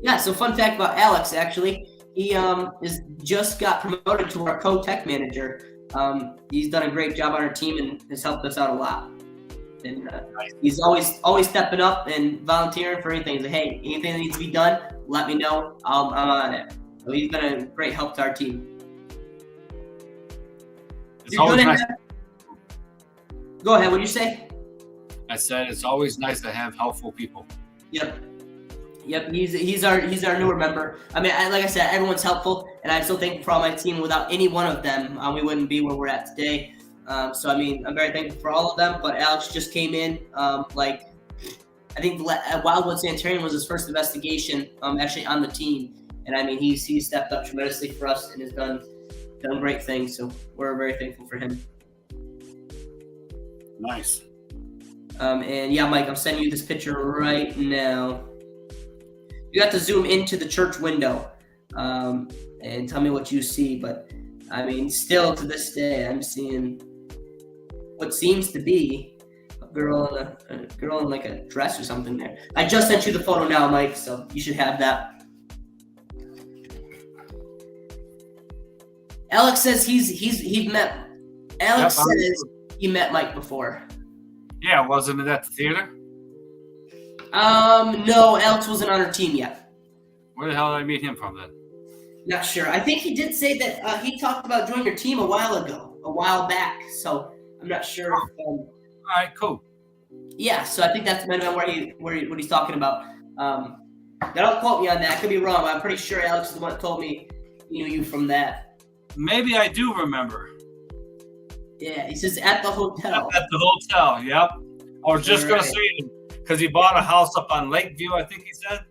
Yeah, so fun fact about Alex, actually, he just got promoted to our co-tech manager. He's done a great job on our team and has helped us out a lot. And he's always stepping up and volunteering for anything. He's like, hey, anything that needs to be done, let me know. I'm on it. So he's been a great help to our team. It's always nice. Go ahead. What did you say? I said it's always nice to have helpful people. Yep. He's our newer member. I mean, like I said, everyone's helpful, and I'm so thankful for all my team. Without any one of them, we wouldn't be where we're at today. So I mean, I'm very thankful for all of them. But Alex just came in. I think Wildwood Sanitarium was his first investigation, actually on the team, and I mean, he's stepped up tremendously for us and has done great things. So we're very thankful for him. Nice. And yeah, Mike, I'm sending you this picture right now. You have to zoom into the church window and tell me what you see. But I mean, still to this day, I'm seeing what seems to be a girl in like a dress or something there. I just sent you the photo now, Mike, so you should have that. Alex says he met. Alex says he met Mike before. Yeah, wasn't it at the theater? No, Alex wasn't on our team yet. Where the hell did I meet him from then? Not sure. I think he did say that he talked about joining your team a while back. So I'm not sure. All right, cool. Yeah, so I think that's maybe what he's talking about. Now, don't quote me on that. I could be wrong, but I'm pretty sure Alex is the one that told me he knew you from that. Maybe I do remember. Yeah, he says at the hotel. At the hotel, yep. I was just going to say, because he bought a house up on Lakeview, I think he said.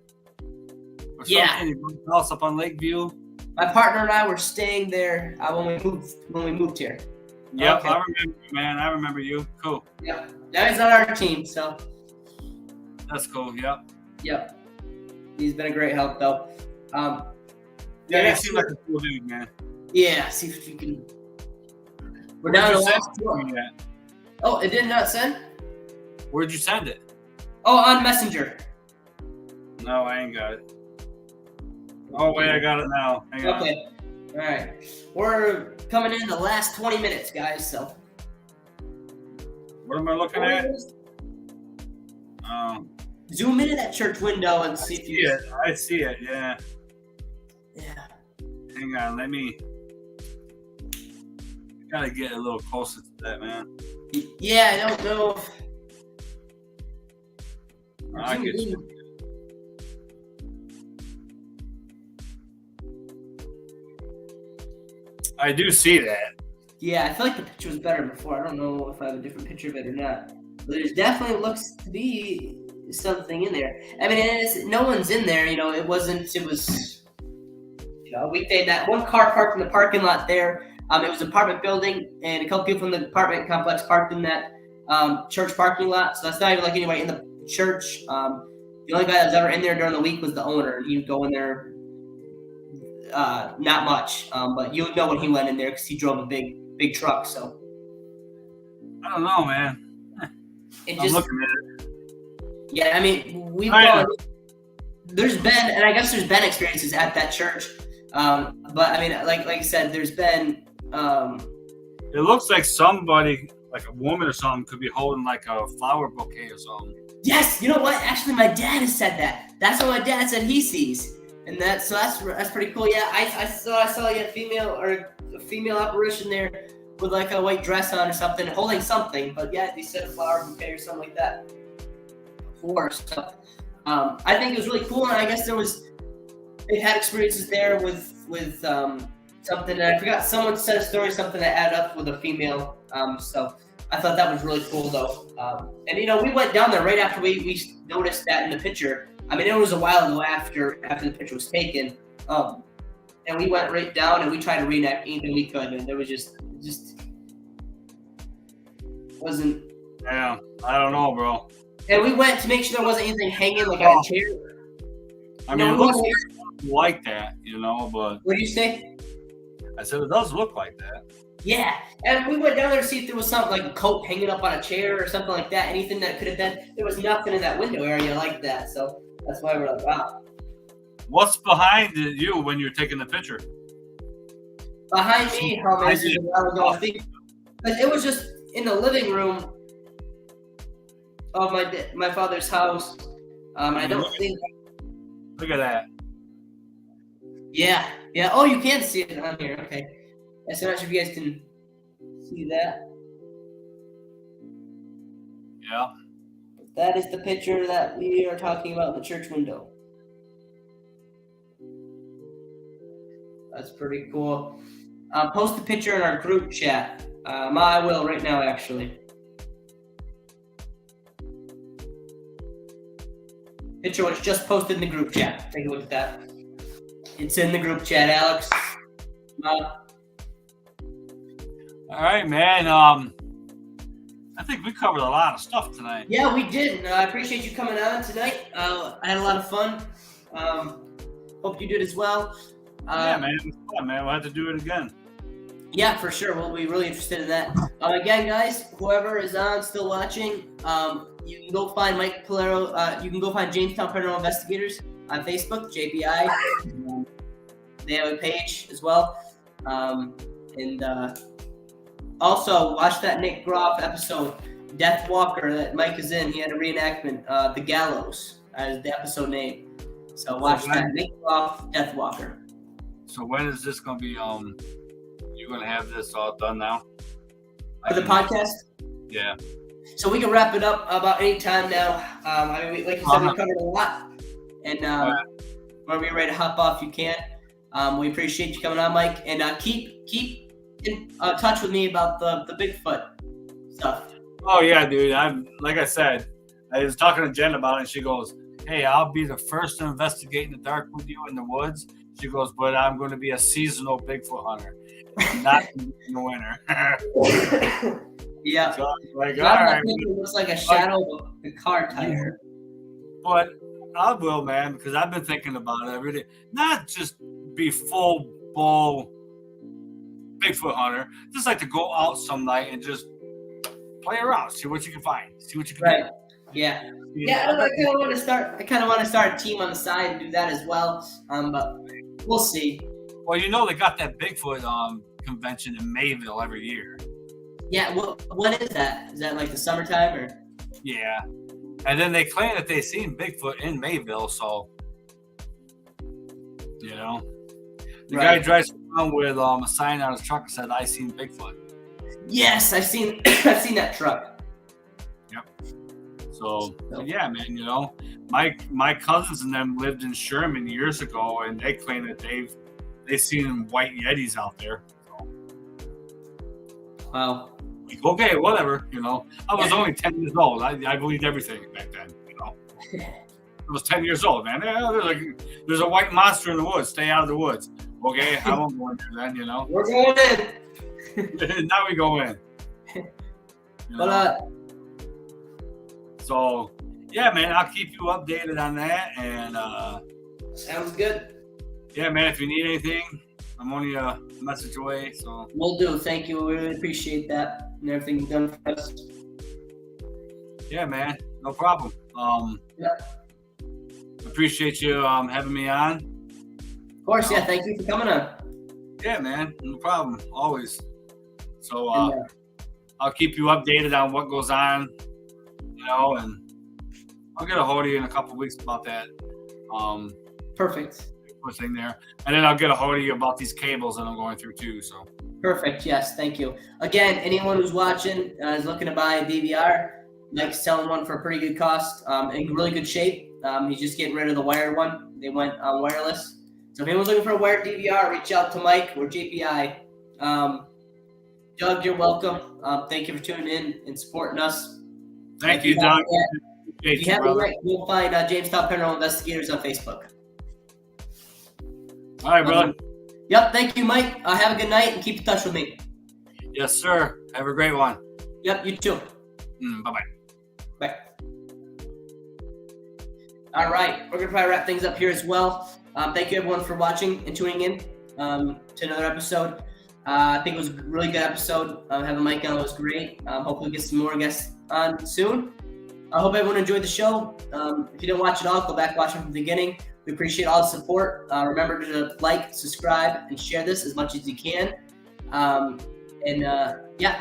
Or yeah. He bought a house up on Lakeview. My partner and I were staying there when we moved here. Yep, okay. I remember you, man. I remember you. Cool. Yep. Now he's on our team, so. That's cool, yep. Yep. He's been a great help, though. Yeah, he seemed like a cool dude, man. Yeah, see if you can. We're down to Oh, it did not send? Where'd you send it? Oh, on Messenger. No, I ain't got it. Oh, wait, I got it now. Hang on. Okay. All right. We're coming in the last 20 minutes, guys, so. What am I looking at? Zoom into that church window and see if you. I see it, yeah. Yeah. Hang on, let me. Gotta get a little closer to that, man. Yeah, I don't know. I get you. I do see that. Yeah, I feel like the picture was better before. I don't know if I have a different picture of it or not. But there's definitely looks to be something in there. I mean, no one's in there. It was, weekday, that one car parked in the parking lot there. It was an apartment building, and a couple people from the apartment complex parked in that church parking lot. So that's not even like anybody in the church. The only guy that was ever in there during the week was the owner. He'd go in there not much, but you would know when he went in there because he drove a big truck. So I don't know, man. I'm looking at it. Yeah, I mean, we've gone. There's been experiences at that church, but I mean, like I said, there's been. It looks like somebody, like a woman or something, could be holding like a flower bouquet or something. Yes, you know what? Actually, my dad has said that. That's what my dad said he sees, and that's pretty cool. Yeah, I saw a female apparition there with like a white dress on or something, holding something. But yeah, they said a flower bouquet or something like that. Before, so I think it was really cool, and I guess they had experiences there with something, and I forgot someone said a story, something that added up with a female. So I thought that was really cool, though. And we went down there right after we noticed that in the picture. I mean, it was a while ago after the picture was taken, and we went right down and we tried to reenact anything we could, and there was just wasn't. Yeah, I don't know, bro. And we went to make sure there wasn't anything hanging like on a chair. I mean, it looks like that, but. What did you say? I said it does look like that. Yeah, and we went down there to see if there was something like a coat hanging up on a chair or something like that. Anything that could have been. There was nothing in that window area like that, so that's why we're like, wow. What's behind you when you're taking the picture? Behind me, I think it was just in the living room of my father's house. I don't think. Look at that. Yeah. Oh, you can see it on here. Okay. So I'm not sure if you guys can see that. Yeah. That is the picture that we are talking about in the church window. That's pretty cool. Post the picture in our group chat. I will right now, actually. Picture was just posted in the group chat. Take a look at that. It's in the group chat, Alex. All right, man. I think we covered a lot of stuff tonight. Yeah, we did. I appreciate you coming on tonight. I had a lot of fun. Hope you did as well. Yeah, man. It was fun, man. We'll have to do it again. Yeah, for sure. We'll be really interested in that. Again, guys, whoever is on still watching, you can go find Mike Pollaro. You can go find Jamestown Paranormal Investigators on Facebook, JPI. They have a page as well. And also, watch that Nick Groff episode, Death Walker, that Mike is in. He had a reenactment, The Gallows, as the episode name. So watch that, Nick Groff, Death Walker. So when is this going to be, you going to have this all done now? For the podcast? Yeah. So we can wrap it up about any time now. I mean, like you said, we covered a lot. And whenever you're ready to hop off, you can. We appreciate you coming on, Mike. And keep in touch with me about the Bigfoot stuff. Oh yeah, dude. Like I said, I was talking to Jen about it, and she goes, "Hey, I'll be the first to investigate in the dark with you in the woods." She goes, "But I'm going to be a seasonal Bigfoot hunter, not in the winter." Yeah. So I'm like, all right. It looks like a shadow of a car tire. But I will, man, because I've been thinking about it every day. Not just be full bull Bigfoot hunter. Just like to go out some night and just play around, see what you can find, see what you can do. Yeah. Yeah, I kind of want to start. I kind of want to start a team on the side and do that as well. But we'll see. Well, they got that Bigfoot convention in Mayville every year. Yeah. When is that? Is that like the summertime or? Yeah. And then they claim that they seen Bigfoot in Mayville, so the guy drives around with a sign on his truck that said, "I seen Bigfoot." Yes, I've seen that truck. Yep. So yeah, man, my cousins and them lived in Sherman years ago, and they claim that they've seen white Yetis out there. So. Wow. Like, okay, whatever. I was only 10 years old. I believed everything back then. I was 10 years old, man. Yeah, there's a white monster in the woods. Stay out of the woods. Okay, I won't go in there then. We're going in. Now we go in. So, yeah, man, I'll keep you updated on that. And sounds good. Yeah, man, if you need anything, I'm only a message away. So we'll do. Thank you. We really appreciate that and everything you've done for us. Yeah, man, no problem. Yeah. Appreciate you having me on. Of course, yeah. Thank you for coming on. Yeah, man, no problem. Always. So I'll keep you updated on what goes on, and I'll get a hold of you in a couple of weeks about that. Perfect. Thing there, and then I'll get a hold of you about these cables that I'm going through too. So perfect. Yes, thank you. Again, anyone who's watching is looking to buy a DVR, Mike's selling one for a pretty good cost, in really good shape. He's just getting rid of the wired one. They went wireless. So if anyone's looking for a wired DVR, reach out to Mike or JPI. Doug, you're welcome. Thank you for tuning in and supporting us. Thank you, Doug. If you haven't yet, you'll find Jamestown Paranormal Investigators on Facebook. All right, brother. Yep. Thank you, Mike. Have a good night and keep in touch with me. Yes, sir. Have a great one. Yep. You too. Bye-bye. Bye. All right. We're going to probably wrap things up here as well. Thank you, everyone, for watching and tuning in to another episode. I think it was a really good episode. Having Mike on was great. Hopefully we get some more guests on soon. I hope everyone enjoyed the show. If you didn't watch it all, go back and watch it from the beginning. We appreciate all the support. Remember to like, subscribe, and share this as much as you can. Go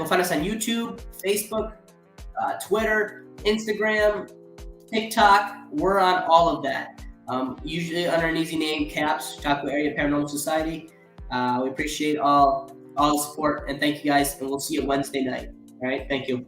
find us on YouTube, Facebook, Twitter, Instagram, TikTok. We're on all of that. Usually under an easy name, CAPS, Chaco Area Paranormal Society. We appreciate all the support, and thank you guys, and we'll see you Wednesday night. All right, thank you.